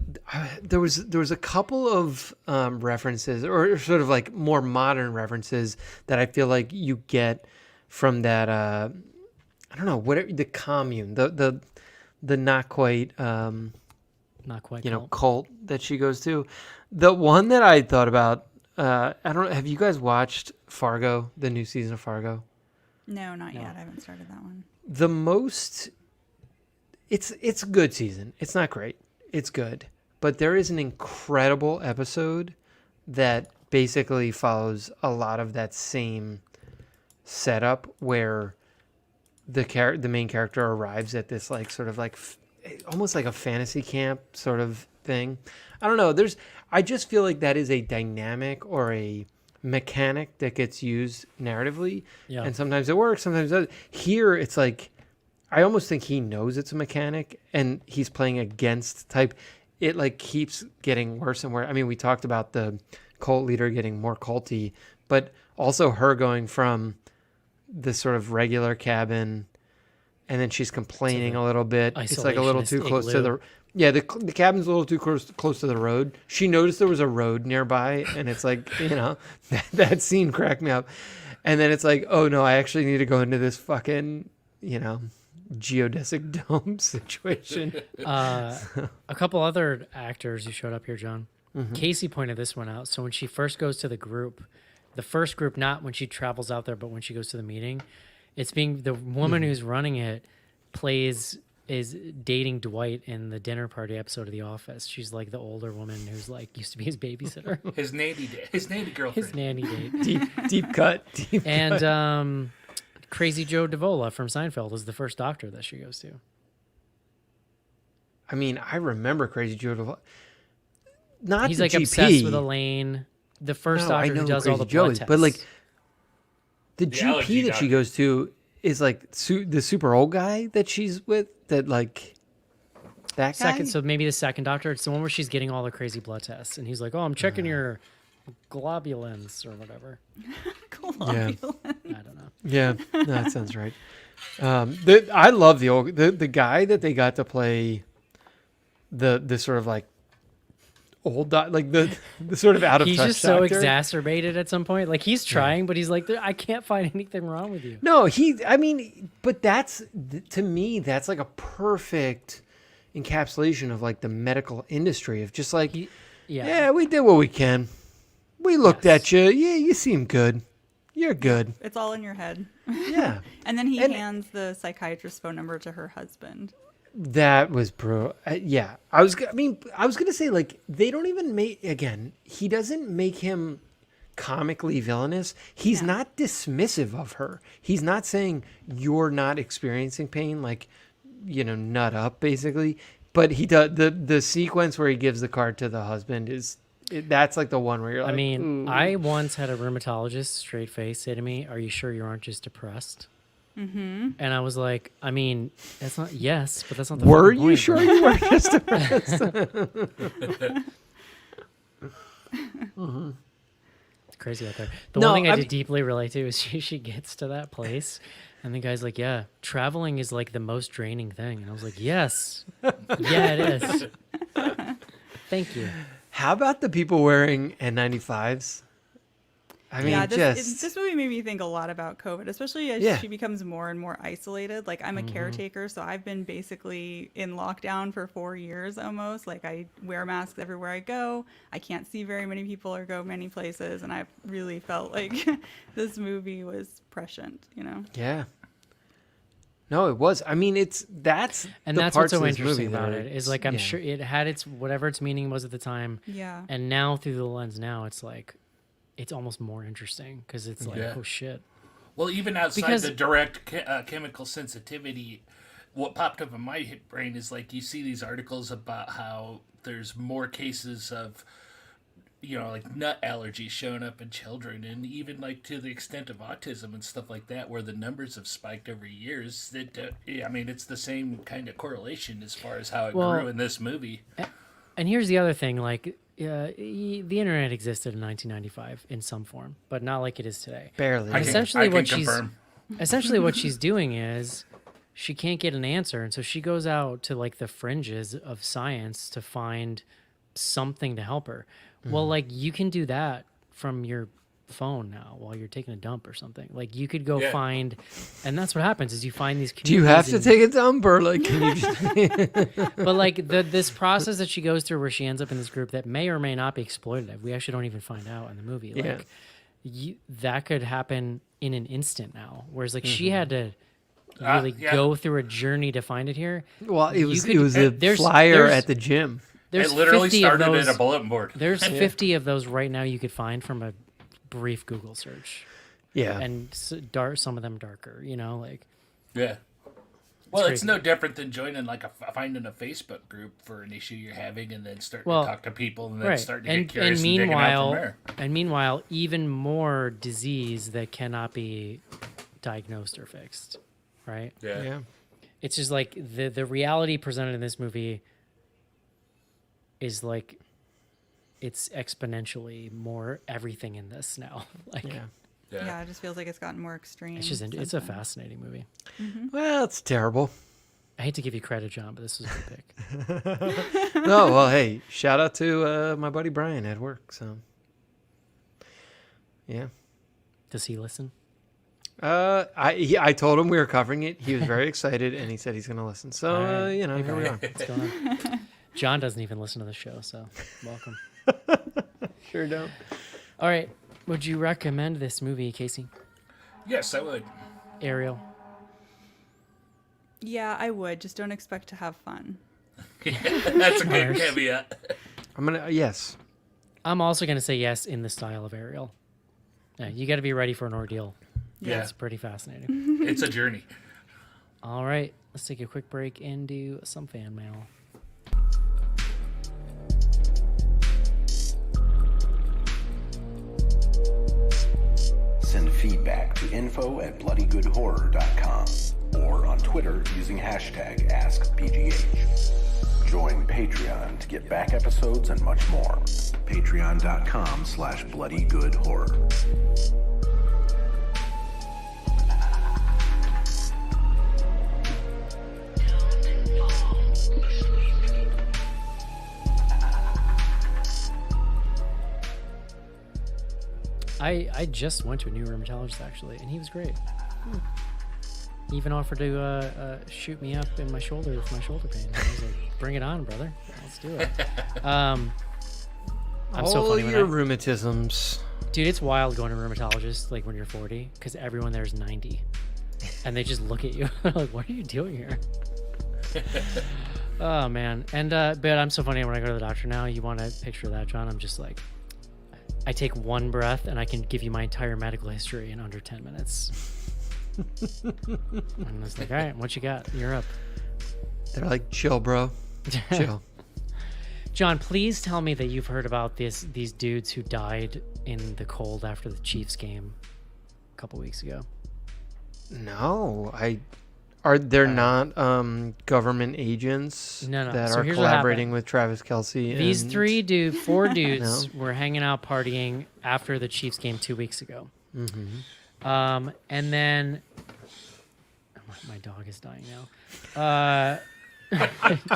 was a couple of references or sort of like more modern references that I feel like you get from that I don't know, whatever the commune, the not quite Not quite. cult that she goes to. The one that I thought about I don't know, have you guys watched Fargo, the new season of Fargo? No, not yet. I haven't started that one. The most it's a good season. It's not great. It's good. But there is an incredible episode that basically follows a lot of that same setup where the main character arrives at this like sort of like almost like a fantasy camp sort of thing. I don't know. I just feel like that is a dynamic or a mechanic that gets used narratively, and sometimes it works, sometimes it doesn't. Here, it's like I almost think he knows it's a mechanic, and he's playing against type. It like keeps getting worse and worse. I mean, we talked about the cult leader getting more culty, but also her going from this sort of regular cabin, and then she's complaining a little bit. It's like a little too close to the. Yeah, the cabin's a little too close to the road. She noticed there was a road nearby, and it's like, that scene cracked me up. And then it's like, oh no, I actually need to go into this fucking, geodesic dome situation. A couple other actors who showed up here, John. Mm-hmm. Casey pointed this one out. So when she first goes to the first group, not when she travels out there, but when she goes to the meeting, the woman who's running it is dating Dwight in the dinner party episode of The Office. She's like the older woman who's like used to be his babysitter. His nanny girlfriend. His nanny date. Deep cut. And Crazy Joe Davola from Seinfeld is the first doctor that she goes to. I mean, I remember Crazy Joe. He's the like GP. obsessed with Elaine. The first doctor who does all the blood tests. But like the The allergy GP that she goes to is like the super old guy that she's with. That like that guy. So maybe the second doctor. It's the one where she's getting all the crazy blood tests, and he's like, "Oh, I'm checking your globulins or whatever." Globulin. I don't know. Yeah, no, that sounds right. I love the guy that they got to play the sort of like old like the sort of out of He's touch just so doctor. exacerbated at some point. Like he's trying, but he's like, I can't find anything wrong with you. No, but that's to me that's like a perfect encapsulation of like the medical industry of just like yeah, we did what we can. We looked at you. Yeah, you seem good. You're good. It's all in your head. Yeah. And then he hands the psychiatrist's phone number to her husband. That was yeah. I was gonna say like they don't even he doesn't make him comically villainous. He's not dismissive of her. He's not saying you're not experiencing pain, like nut up basically. But he does the sequence where he gives the card to the husband that's like the one where you're like, ooh. I once had a rheumatologist straight face say to me, "Are you sure you aren't just depressed?" Mm-hmm. And I was like, I mean, that's not but that's not the Were fucking you point, sure bro. you were just depressed? It's crazy out there. The one thing I did deeply relate to is she gets to that place and the guy's like, yeah, traveling is like the most draining thing. And I was like, yes. Yeah, it is. Thank you. How about the people wearing N95s? I mean, this movie made me think a lot about COVID, especially as she becomes more and more isolated. Like I'm a caretaker, so I've been basically in lockdown for 4 years almost. Like I wear masks everywhere I go. I can't see very many people or go many places, and I really felt like this movie was prescient. Yeah. No, it was. I mean, that's what's so interesting about it is like I'm sure it had its whatever its meaning was at the time. Yeah. And now through the lens now, it's like. It's almost more interesting because it's like, oh shit. Well, even outside the direct chemical sensitivity, what popped up in my brain is like you see these articles about how there's more cases of, like nut allergies showing up in children, and even like to the extent of autism and stuff like that, where the numbers have spiked over years. It's the same kind of correlation as far as how it grew in this movie. And here's the other thing, like. The internet existed in 1995 in some form, but not like it is today. Barely. Essentially, what she's doing is she can't get an answer, and so she goes out to like the fringes of science to find something to help her. Well, like you can do that from your phone now while you're taking a dump or something. Like you could go find, and that's what happens is you find these. Do you have to take a dump or like? Can you just... But like this process that she goes through, where she ends up in this group that may or may not be exploitative. We actually don't even find out in the movie. Like that could happen in an instant now. Whereas like she had to really yeah. go through a journey to find it here. Well, it was could- a there's- flyer there's- at the gym. There's It literally 50 started of those, at a bulletin board. There's 50 of those right now you could find from a brief Google search. Yeah. And some of them darker, like Yeah. Well, it's crazy. no different than joining finding a Facebook group for an issue you're having, and then starting Well, to talk to people, and then right. starting to And, get curious and and digging out from meanwhile, there. even more disease that cannot be diagnosed or fixed, right? Yeah. It's just like the reality presented in this movie is like it's exponentially more everything in this now. Like Yeah. Yeah, it just feels like it's gotten more extreme. it's just it's since a then. fascinating movie. Well, it's terrible. I hate to give you credit, John, but this was a good pick. No, well, hey, shout out to my buddy Brian at work. So, yeah. Does he listen? I told him we were covering it. He was very excited, and he said he's going to listen. So, All right. here Hey, we Brian, are. what's going on? John doesn't even listen to the show, so welcome. Sure don't. All right. Would you recommend this movie, Casey? Yes, I would. Ariel? Yeah, I would. Just don't expect to have fun. That's a good Mars. caveat. I'm going to, yes. I'm also going to say yes in the style of Ariel. Yeah, you got to be ready for an ordeal. Yeah. It's pretty fascinating. It's a journey. All right. Let's take a quick break and do some fan mail. Send feedback to info@bloodygoodhorror.com or on Twitter using hashtag AskBGH. Join Patreon to get back episodes and much more. Patreon.com/bloodygoodhorror. I just went to a new rheumatologist, actually, and he was great. He even offered to shoot me up in my shoulder with my shoulder pain. I was like, bring it on, brother. Let's do it. I'm so All funny when your rheumatisms. Dude, it's wild going to a rheumatologist like when you're 40 because everyone there is 90 and they just look at you like, what are you doing here? Oh man. And but I'm so funny when I go to the doctor now. You want a picture of that, John? I'm just like, I take one breath and I can give you my entire medical history in under 10 minutes. And it's like, all right, what you got? You're up. They're like, chill, bro. Chill. John, please tell me that you've heard about these dudes who died in the cold after the Chiefs game a couple weeks ago. No, they're not government agents No. that So are here's what collaborating happened. with Travis Kelce. These and- four dudes were hanging out partying after the Chiefs game 2 weeks ago. And then my dog is dying now.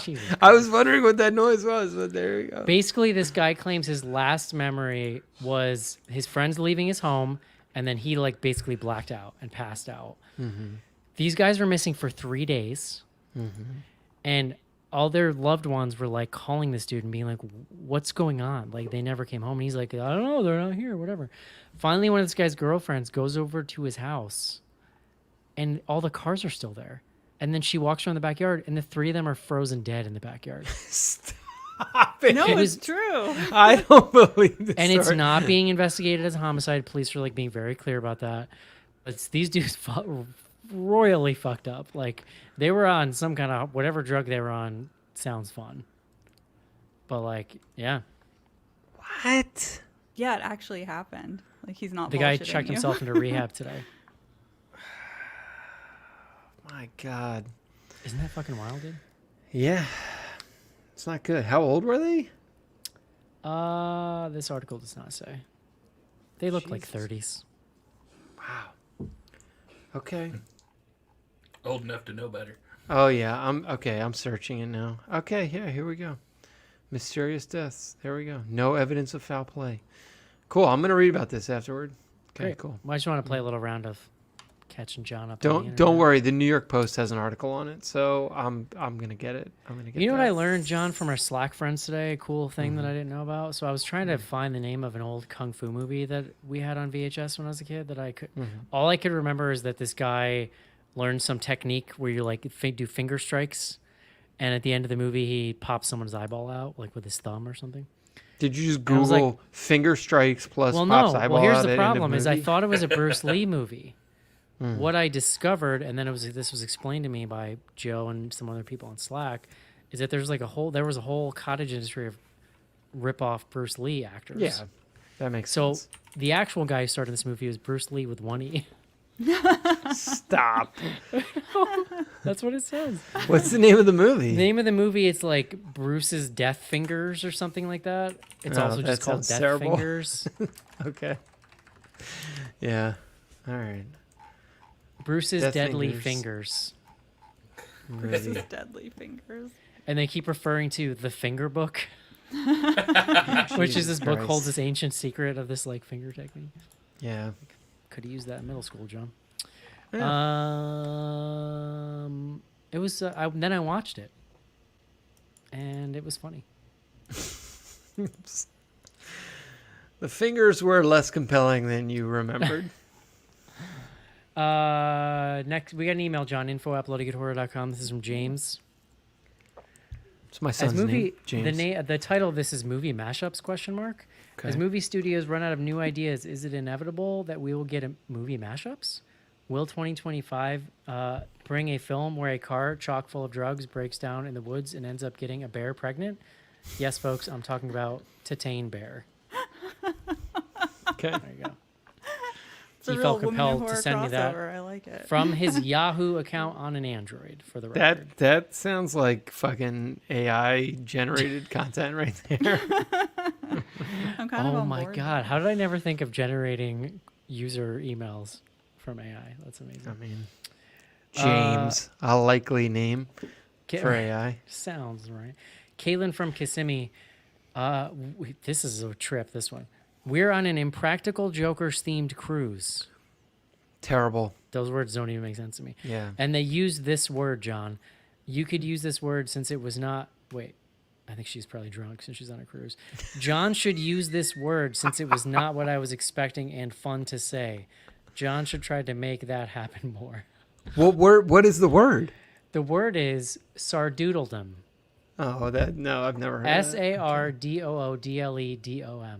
Jesus. I was wondering what that noise was, but there we go. Basically, this guy claims his last memory was his friends leaving his home, and then he like basically blacked out and passed out. These guys were missing for 3 days, and all their loved ones were like calling this dude and being like, "What's going on?" Like they never came home, and he's like, "I don't know, they're not here, whatever." Finally, one of this guy's girlfriends goes over to his house, and all the cars are still there. And then she walks around the backyard, and the three of them are frozen dead in the backyard. Stop it. No, It it's was- true. I don't believe this. And it's story. not being investigated as a homicide. Police are like being very clear about that. But these dudes royally fucked up. Like they were on some kind of whatever drug they were on. Sounds fun, but like, yeah, What? Yeah, it actually happened. Like he's not. the guy bullshitting checked you. himself into rehab today. My God. Isn't that fucking wild, dude? Yeah. It's not good. How old were they? This article does not say. They look like Jesus. 30s. Wow. Okay. Old enough to know better. Oh yeah. I'm searching it now. Okay. Yeah. Here we go. Mysterious deaths. There we go. No evidence of foul play. Cool. I'm gonna read about this afterward. Okay. Great. Cool. Well, I just want to play a little round of catching John up. on the Don't internet. worry. The New York Post has an article on it, so I'm gonna get it. I'm gonna get. You know what that. I learned, John, from our Slack friends today? A cool thing that I didn't know about. So I was trying to find the name of an old kung fu movie that we had on VHS when I was a kid. That I could, all I could remember is that this guy learns some technique where you like do finger strikes, and at the end of the movie he pops someone's eyeball out like with his thumb or something. Did you just I was like- Google finger strikes plus Well, pops no. eyeball Well, here's out the at end of problem: is I movie? thought it was a Bruce Lee movie. What I discovered, and then this was explained to me by Joe and some other people on Slack, is that there was a whole cottage industry of rip-off Bruce Lee actors. Yeah, that makes So sense. the actual guy who started this movie was Bruce Lee with one E. Stop. That's what it says. What's the name of the movie? The name of the movie, it's like Bruce's Death Fingers or something like that. It's Oh, also that just called sounds Death terrible. Fingers. Okay. Yeah. All right. Bruce's Death Deadly Fingers. Fingers. This is Really? deadly fingers. And they keep referring to the Finger Book, which is this book Christ. holds this ancient secret of this like finger technique. Yeah. Could have used that in middle school, John. Yeah. It was. Then I watched it, and it was funny. The fingers were less compelling than you remembered. Next, we got an email, John. info@bloodygoodhorror.com. This is from James. It's my As son's movie, name, James. the title of this is movie mashups ? As Okay. movie studios run out of new ideas, is it inevitable that we will get movie mashups? Will 2025 bring a film where a car chock full of drugs breaks down in the woods and ends up getting a bear pregnant? Yes, folks, I'm talking about Titane Bear. Okay. There you go. It's a He real felt women in compelled to horror send me that crossover. I like it. from his Yahoo account on an Android, for the record. That sounds like fucking AI generated content right there. I'm kind of Oh on my board. god, how did I never think of generating user emails from AI? That's amazing. I mean, James, a likely name for AI. Sounds right. Caitlin from Kissimmee. This is a trip, this one. We're on an Impractical Jokers themed cruise. Terrible. Those words don't even make sense to me. Yeah. And they use this word, John. You could use this word since it was not. Wait, I think she's probably drunk since she's on a cruise. John should use this word since it was not what I was expecting and fun to say. John should try to make that happen more. What is the word? The word is sardoodledom. Oh, no, I've never heard of that. SARDOODLEDOM.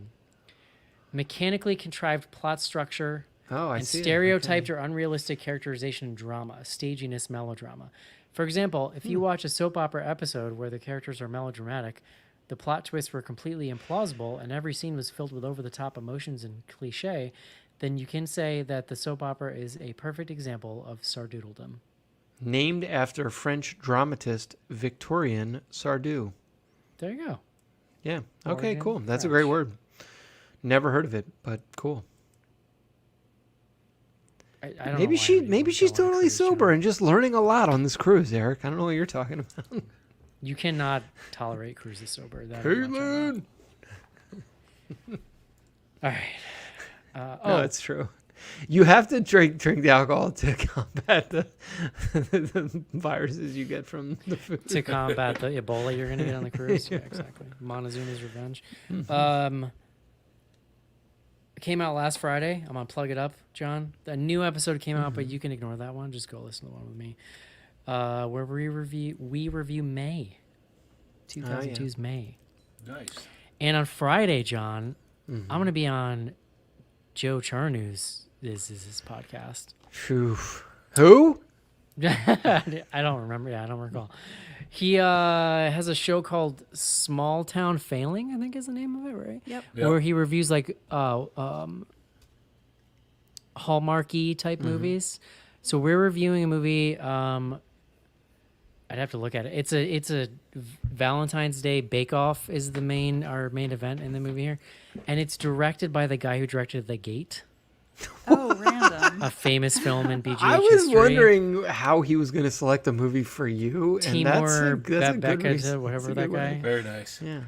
Mechanically contrived plot structure Oh, I and see it. stereotyped Okay. or unrealistic characterization in drama, staginess, melodrama. For example, if you watch a soap opera episode where the characters are melodramatic, the plot twists were completely implausible, and every scene was filled with over-the-top emotions and cliche, then you can say that the soap opera is a perfect example of sardoodledom. Named after French dramatist Victorien Sardou. There you go. Yeah. Okay, Origin cool. That's a French. great word. Never heard of it, but cool. I don't know Maybe why she anybody maybe would she's go on a totally cruise, John. sober and just learning a lot on this cruise, Eric. I don't know what you're talking about. You cannot tolerate cruises sober. That much I know. Caitlin. All right. No, it's true. You have to drink the alcohol to combat the viruses you get from the food. To combat the Ebola you're going to get on the cruise. Yeah, exactly. Montezuma's Revenge. It came out last Friday. I'm going to plug it up, John. A new episode came out, but you can ignore that one. Just go listen to the one with me. Where we review May. 2002's May. Nice. And on Friday, John, I'm going to be on Joe Charnew's This Is His podcast. Phew. Who? I don't remember. Yeah, I don't recall. He has a show called Small Town Failing, I think is the name of it, right? Yep. Yep. Where he reviews like Hallmarky type movies. So we're reviewing a movie. I'd have to look at it. It's a Valentine's Day Bake Off is our main event in the movie here, and it's directed by the guy who directed The Gate, Oh, random. a famous film in BGH I was history. wondering how he was going to select a movie for you, and Timur that's a good Becca, reason. whatever That's a that good guy. one. Very nice. Yeah.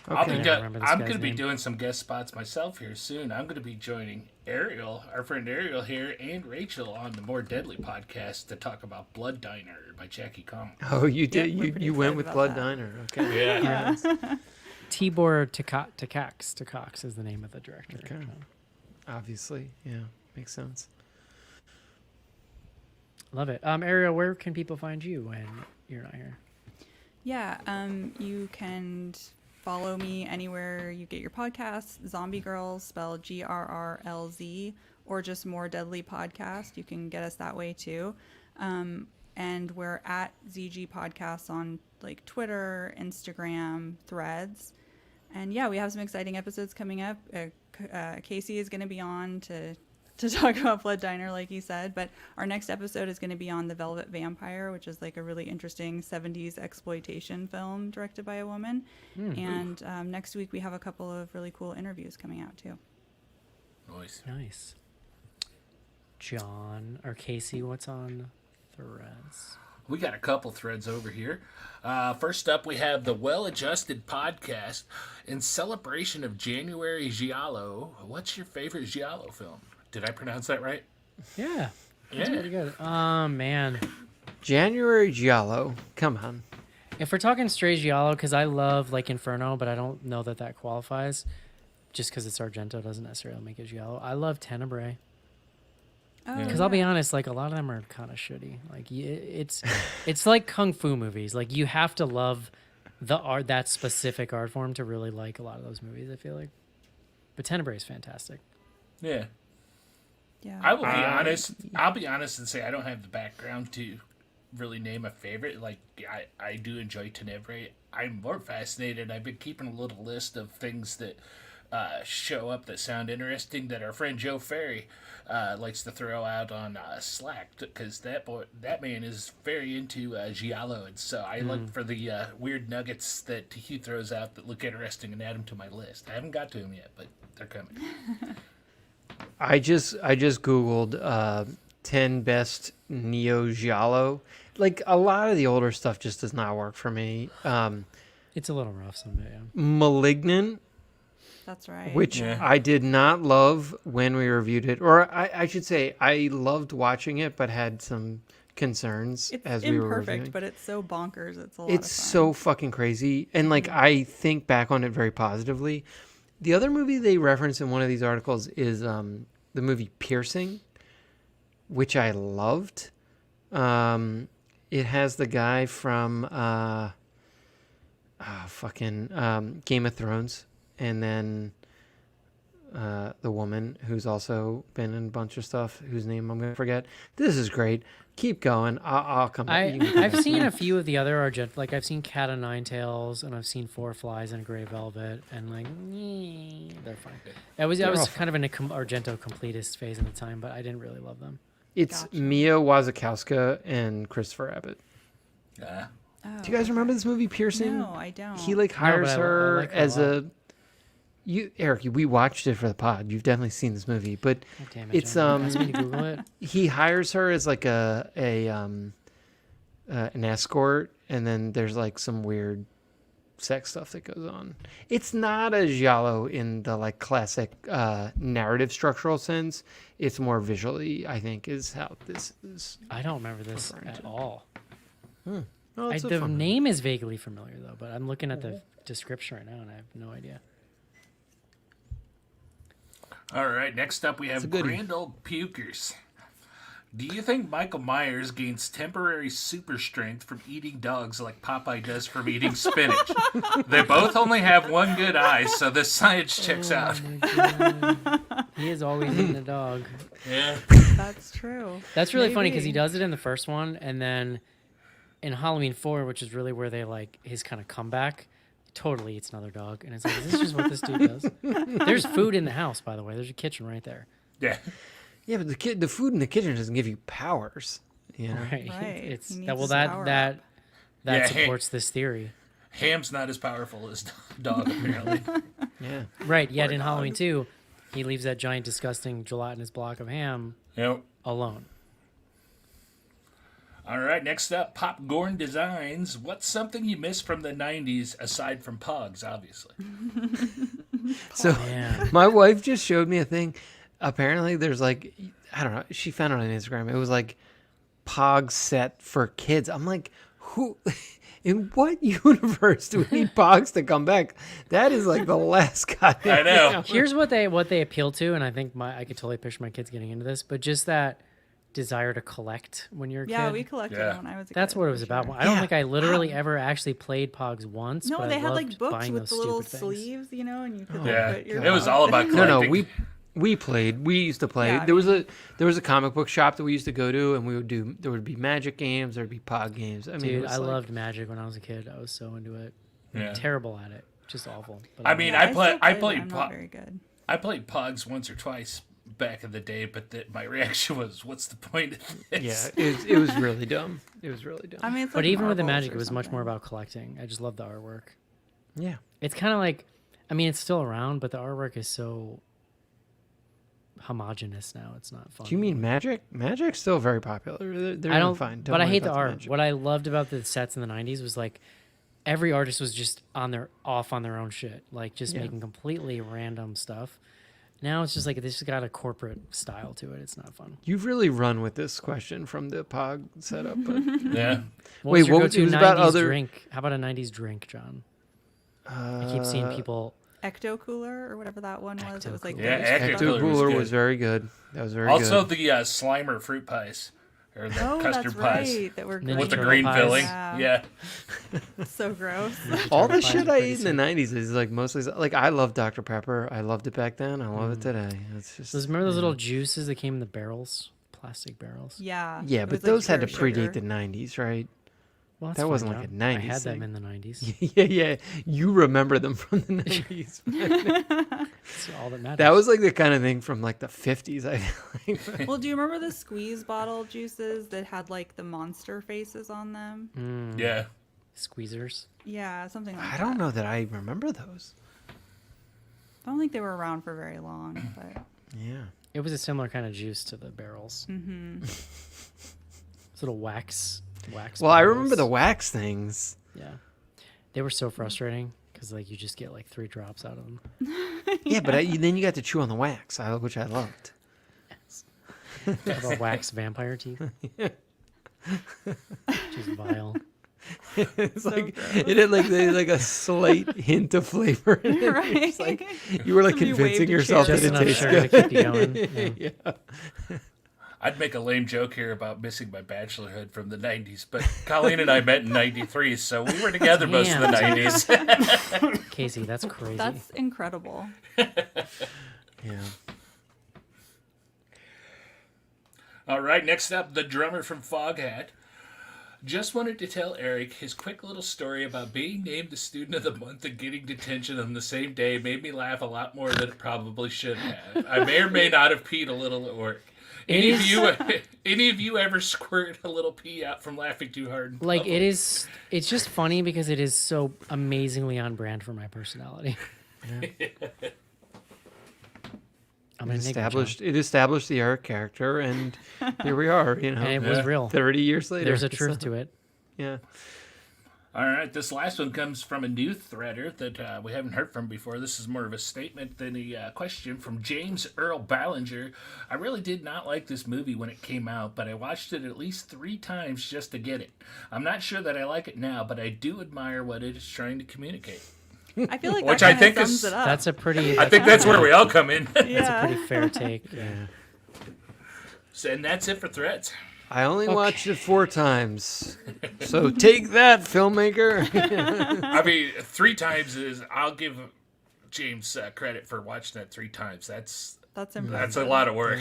I'll Okay. be I do- don't remember this I'm guy's going to be name. doing some guest spots myself here soon. I'm going to be joining Ariel, our friend Ariel here, and Rachel on the More Deadly podcast to talk about Blood Diner by Jackie Kong. Oh, you did. we're pretty You went excited with about Blood that. Diner. Okay. Yeah. Tibor Takacs is the name of the director. Okay. Obviously, yeah, makes sense. Love it. Ariel, where can people find you when you're not here? Yeah, you can follow me anywhere you get your podcasts. Zombie Girls, spelled GRRLZ, or just More Deadly Podcast. You can get us that way too. And we're at ZG Podcasts on like Twitter, Instagram, Threads. And yeah, we have some exciting episodes coming up. Casey is going to be on to talk about Blood Diner, like you said. But our next episode is going to be on The Velvet Vampire, which is like a really interesting 70s exploitation film directed by a woman. And next week we have a couple of really cool interviews coming out too. Nice. John or Casey, what's on Threads? We got a couple threads over here. First up, we have the Well Adjusted Podcast in celebration of January Giallo. What's your favorite Giallo film? Did I pronounce that right? Yeah. That's pretty good. Man. January Giallo. Come on. If we're talking straight Giallo, because I love like Inferno, but I don't know that qualifies. Just because it's Argento doesn't necessarily make it Giallo. I love Tenebrae. Because I'll be honest, like a lot of them are kind of shitty. Like it's like kung fu movies. Like you have to love the art, that specific art form, to really like a lot of those movies. I feel like, but Tenebrae is fantastic. Yeah. Yeah. I will be honest. I'll be honest and say I don't have the background to really name a favorite. Like I do enjoy Tenebrae. I'm more fascinated. I've been keeping a little list of things that show up that sound interesting that our friend Joe Ferry likes to throw out on Slack, because that man is very into Giallo, and so I look for the weird nuggets that he throws out that look interesting and add them to my list. I haven't got to them yet, but they're coming. I just Googled 10 best Neo Giallo. Like a lot of the older stuff just does not work for me. It's a little rough someday. Yeah. Malignant. That's right. Which I did not love when we reviewed it. Or I should say I loved watching it, but had some concerns as we were reviewing. It's imperfect, but it's so bonkers. It's a lot It's of fun. so fucking crazy. And like I think back on it very positively. The other movie they reference in one of these articles is the movie Piercing, which I loved. It has the guy from Game of Thrones. And then the woman who's also been in a bunch of stuff, whose name I'm going to forget. This is great. Keep going. I'll come back. I've seen a few of the other Argento, like I've seen Cat o' Nine Tails, and I've seen Four Flies and Grey Velvet, and like, they're fine. I was kind of in a Argento completist phase at the time, but I didn't really love them. It's Mia Wasikowska and Christopher Abbott. Oh, Do you guys remember this movie Piercing? No, I don't. He like hires but I her like her as a lot. Eric, we watched it for the pod. You've definitely seen this movie, but Oh, damn it, it's John. You asked me to Google it. he hires her as like an escort, and then there's like some weird sex stuff that goes on. It's not a giallo in the like classic narrative structural sense. It's more visually, I think, is how this is. I don't remember this at all. Oh, it's a The fun name is vaguely familiar though, but I'm looking at the description right now and I have no idea. All right, next up we have goodie. Grand Old Pukers. Do you think Michael Myers gains temporary super strength from eating dogs like Popeye does from eating spinach? They both only have one good eye, so the science checks out. He is always eating a dog. Yeah. That's true. That's really funny because he Maybe. does it in the first one, and then in Halloween 4, which is really where they like his kind of comeback, he totally eats another dog, and it's like, is this just what this dude does? There's food in the house, by the way. There's a kitchen right there. Yeah. Yeah, but the food in the kitchen doesn't give you powers. You know? Right. Right. It's He that. needs Well, to power that up. Yeah, supports this theory. Ham's not as powerful as dog, apparently. Yeah. Right. Yet Poor in dog. Halloween 2, he leaves that giant, disgusting gelatinous block of ham Yep. alone. All right, next up, Popcorn Designs. What's something you miss from the 90s aside from Pogs, obviously? So Man. my wife just showed me a thing. Apparently, there's like, I don't know. She found it on Instagram. It was like Pog set for kids. I'm like, who? In what universe do we need Pogs to come back? That is like the last goddamn. I know. Here's what they appeal to, and I think I could totally picture my kids getting into this, but just that desire to collect when you're a Yeah, kid. we collected Yeah. it when I was a That's kid. what it for was about. sure. I don't Yeah. think I literally ever actually played Pogs once. No, but they I had like loved books buying with those the little stupid things. sleeves, you know, and you could Yeah, like put your it was Pog all about in. No, collecting. we played. We used to play. Yeah, I there was a comic book shop that we used to go to, and we would do. There would be Magic games. There'd be Pog games. I mean, it Dude, was I like- loved Magic when I was a kid. I was so into it. Yeah. Terrible at it. Just awful. But I mean, Yeah, I still I play played them. I'm not very good. I played Pogs once or twice back in the day, but my reaction was, "What's the point of this?" Yeah, it was really dumb. It was really dumb. I mean, it's But like even with the marbles Magic, or it was much more something. about collecting. I just love the artwork. Yeah. It's kind of like, I mean, it's still around, but the artwork is so homogenous now. It's not fun. Do you mean Magic? Magic's still very popular. They're I doing don't, fine. but I worry hate the about art. Magic. What I loved about the sets in the '90s was like every artist was just off on their own shit, like just Yeah. making completely random stuff. Now it's just like this has got a corporate style to it. It's not fun. You've really run with this question from the Pog setup. But Yeah. What Wait, was your what was- go-to it was 90s about other- drink? How about a '90s drink, John? I keep seeing people. Ecto Cooler or whatever that one was. It was like Yeah, very Ecto sweet. Cooler Ecto was Cooler good. was very good. That was very Also, good. the Slimer fruit pies or the Oh, custard that's pies right. That were Ninja with the Turtle green pies. filling. Yeah. Yeah. So gross. All the Pies shit are I pretty ate in the '90s is like mostly like I love Dr Pepper. I loved it back then. I love it today. It's just Remember those little juices that came in the barrels, plastic barrels? Yeah. yeah, it but was, like, those had to pure predate sugar. the '90s, right? Well, that's That fine, wasn't like John. a 90s I had them thing. in the '90s. Yeah. You remember them from the '90s. That's all that matters. That was like the kind of thing from like the '50s. I feel like. Well, do you remember the squeeze bottle juices that had like the monster faces on them? Yeah. Squeezers. Yeah, something like that. I don't know that I remember those. I don't think they were around for very long, but Yeah. It was a similar kind of juice to the barrels. Mm-hmm. Little wax. Well, I remember bottles. the wax things. Yeah, they were so frustrating because like you just get like 3 drops out of them. Yeah, but then you got to chew on the wax, which I loved. How about wax vampire teeth? Just vile. It's like it had like a slight hint of flavor in it. right? It's like you were like Somebody convincing waved a yourself chair. that Just it enough tastes sugar good. to keep you going. Yeah. I'd make a lame joke here about missing my bachelorhood from the 90s, but Colleen and I met in 93, so we were together most of the Damn. 90s. Casey, that's crazy. That's incredible. Yeah. All right, next up, the drummer from Foghat. Just wanted to tell Eric his quick little story about being named the Student of the Month and getting detention on the same day made me laugh a lot more than it probably should have. I may or may not have peed a little at work. Any of you ever squirt a little pee out from laughing too hard? in Like public? it is. It's just funny because it is so amazingly on brand for my personality. I'm an enigma, John. It established the Eric character, and here we are. You know, And it was real. 30 years later. There's a truth to it. Yeah. All right, this last one comes from a new threader that we haven't heard from before. This is more of a statement than a question from James Earl Ballinger. I really did not like this movie when it came out, but I watched it at least 3 times just to get it. I'm not sure that I like it now, but I do admire what it is trying to communicate. I feel like Which that I kinda think sums is- it up. That's a pretty. I think that's where we all come in. yeah. pretty fair take. Yeah. And that's it for threads. I only watched it 4 times. So take that, filmmaker. I mean, 3 times is, I'll give James credit for watching that 3 times. That's impressive. a lot of work.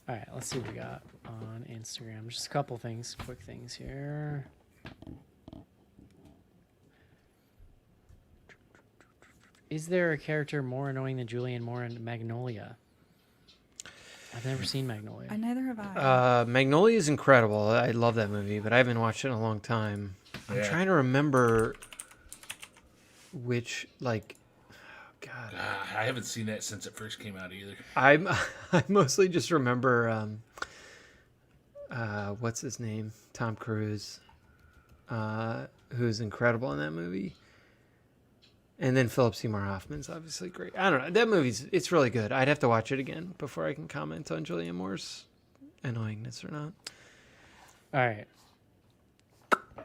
All right, let's see what we got on Instagram. Just a couple things, quick things here. Is there a character more annoying than Julianne Moore in Magnolia? I've never seen Magnolia. Neither have I. Magnolia is incredible. I love that movie, but I haven't watched it in a long time. I'm Yeah. trying to remember which, like, God. I haven't seen that since it first came out either. I mostly just remember what's his name? Tom Cruise, who's incredible in that movie. And then Philip Seymour Hoffman's obviously great. I don't know. That it's really good. I'd have to watch it again before I can comment on Julianne Moore's annoyingness or not. All right.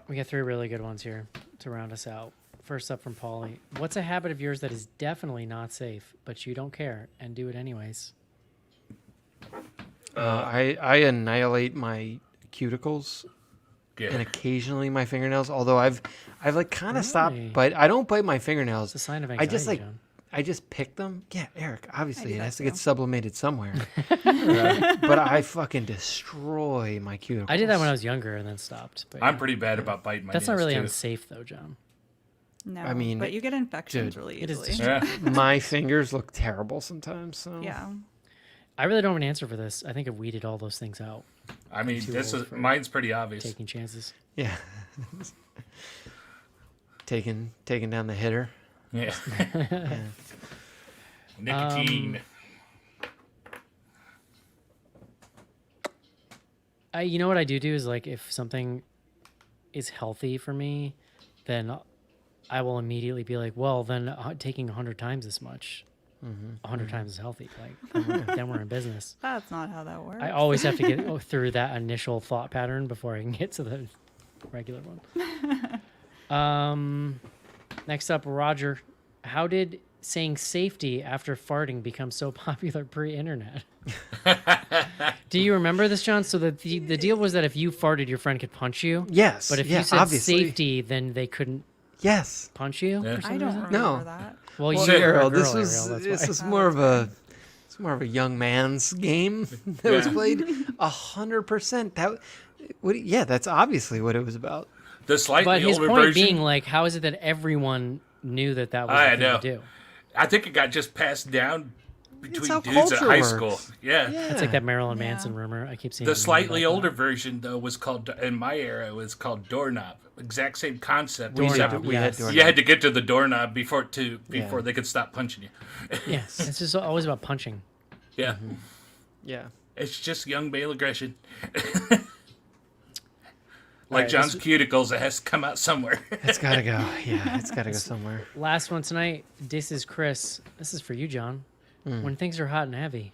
We got 3 really good ones here to round us out. First up from Paulie. What's a habit of yours that is definitely not safe, but you don't care and do it anyways? I annihilate my cuticles and Yeah. occasionally my fingernails. Although I've like kind of stopped, Really? but I don't bite my fingernails. It's a sign of I anxiety, just like John. I just pick them. Yeah, Eric. Obviously, do it that has to get too. sublimated somewhere. But I fucking destroy my cuticles. I did that when I was younger and then stopped. But I'm yeah. pretty bad about biting my That's not nails, really too. unsafe, though, John. No, I mean, but you get infections dude, really it is easily. Yeah. My fingers look terrible sometimes. So Yeah. I really don't have an answer for this. I think I've weeded all those things out, I mean, Too this old is for mine's pretty obvious. taking chances. yeah. taking down the hitter. Yeah. Nicotine. You know what I do is like if something is healthy for me, then I will immediately be like, well, then taking 100 times as much, 100 times as healthy. Like then we're in business. That's not how that works. I always have to get through that initial thought pattern before I can get to the regular one. Next up, Roger. How did saying safety after farting become so popular pre-internet? Do you remember this, John? So the deal was that if you farted, your friend could punch you. Yes. But if yeah, you said obviously. safety, then they couldn't Yes. punch you. Yeah. For some I don't reason? remember No. that. Well, Well, you were a Ariel, girl, this Ariel, was that's this why. is more of a it's more of a young man's game that was Yeah. played 100%. That yeah, that's obviously what it was about. The slightly But his older point version. being, like, how is it that everyone knew that was I the thing know. to do? I think it got just passed down between how dudes at culture high works. school. Yeah. It's like that Marilyn Yeah. Manson rumor. I keep seeing The it slightly about older that. version, though, was called, in my era, it was called doorknob. Exact same concept. We Doorknob, had, we had yes. doorknob. You had to get to the doorknob before Yeah. they could stop punching you. Yes, it's just always about punching. Yeah. Yeah. It's just young male aggression. Alright, John's this- cuticles, it has to come out somewhere. It's got to go. Yeah, it's got to go somewhere. Last one tonight. This is Chris. This is for you, John. When things are hot and heavy,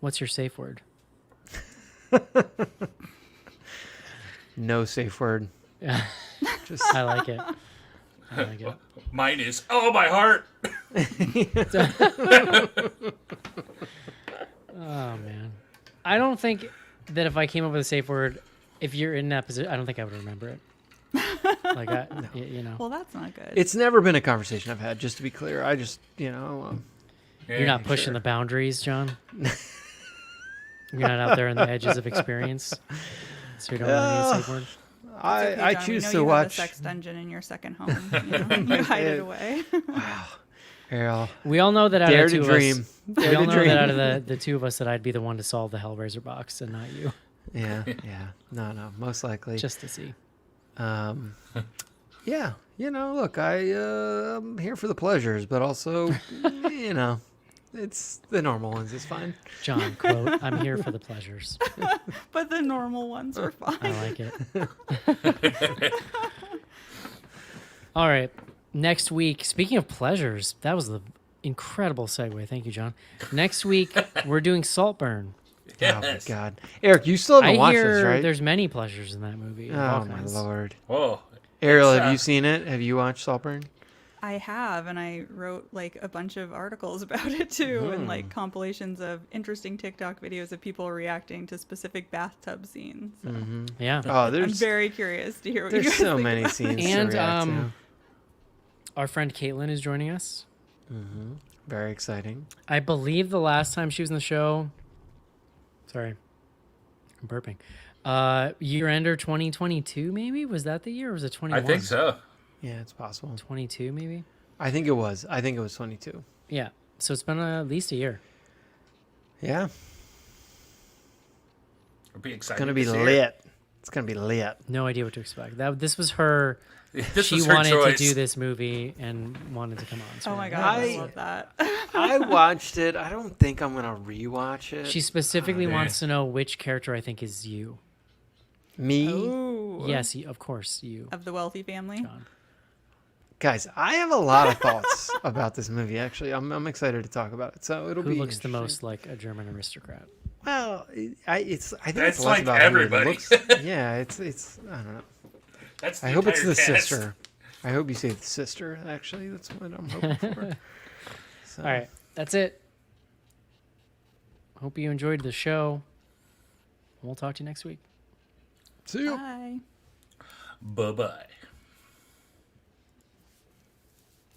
what's your safe word? No safe word. Just I like it. I like it. Mine is, oh, my heart. Oh man, I don't think that if I came up with a safe word, if you're in that position, I don't think I would remember it. Like you know, Well, that's not good. it's never been a conversation I've had, just to be clear. I just, you're not pushing the boundaries, John. You're not out there on the edges of experience, so you don't really need a safe word. It's okay, I John. choose we know to you watch. have a sex dungeon in your second home. You hide it away. Ariel, We all know that out dare of the to two of dream. us, we Dare all to know dream. that out of the two of us, that I'd be the one to solve the Hellraiser box and not you, Yeah, no, most likely. just to see. Yeah, look, I'm here for the pleasures, but also, it's the normal ones. It's fine. John, quote, I'm here for the pleasures. But the normal ones are fine. I like it. All right. Next week, speaking of pleasures, that was the incredible segue. Thank you, John. Next week, we're doing Saltburn. Oh my God, Eric, you still haven't I watched hear this, right? there's many pleasures in that movie. of all Oh my kinds. Lord, Whoa. Ariel, It's, have you seen it? Have you watched Saltburn? I have, and I wrote like a bunch of articles about it too, and like compilations of interesting TikTok videos of people reacting to specific bathtub scenes. So Yeah. Oh, I'm there's very curious to hear what you there's guys so think many about scenes And, to react to. Our friend Caitlin is joining us. Very exciting. I believe the last time she was in the show. Sorry, I'm burping. Year ender 2022, maybe? Was that the year or was it 21? I think so. Yeah, it's possible. 22, maybe? I think it was 22. Yeah. So it's been at least a year. Yeah, I'll be excited. it's gonna be to see her. lit. It's gonna be lit. No idea what to expect. This was her. This She was her wanted choice. to do this movie and wanted to come on. So Oh my we're god, like, I I- love that. I watched it. I don't think I'm gonna rewatch it. She specifically Oh, wants to know which character I think is you. Me, Ooh. Yes, of course, you. Of the wealthy family. John. guys. I have a lot of thoughts about this movie. Actually, I'm excited to talk about it. So it'll Who be looks the interesting. most like a German aristocrat? Well, I think That's it's less like about everybody. who it looks. Yeah, it's I don't know. That's I hope it's the entire cast. sister. I hope you say the sister. Actually, that's what I'm hoping for. So, All right, that's it. Hope you enjoyed the show. We'll talk to you next week. See you. Bye. Bye-bye.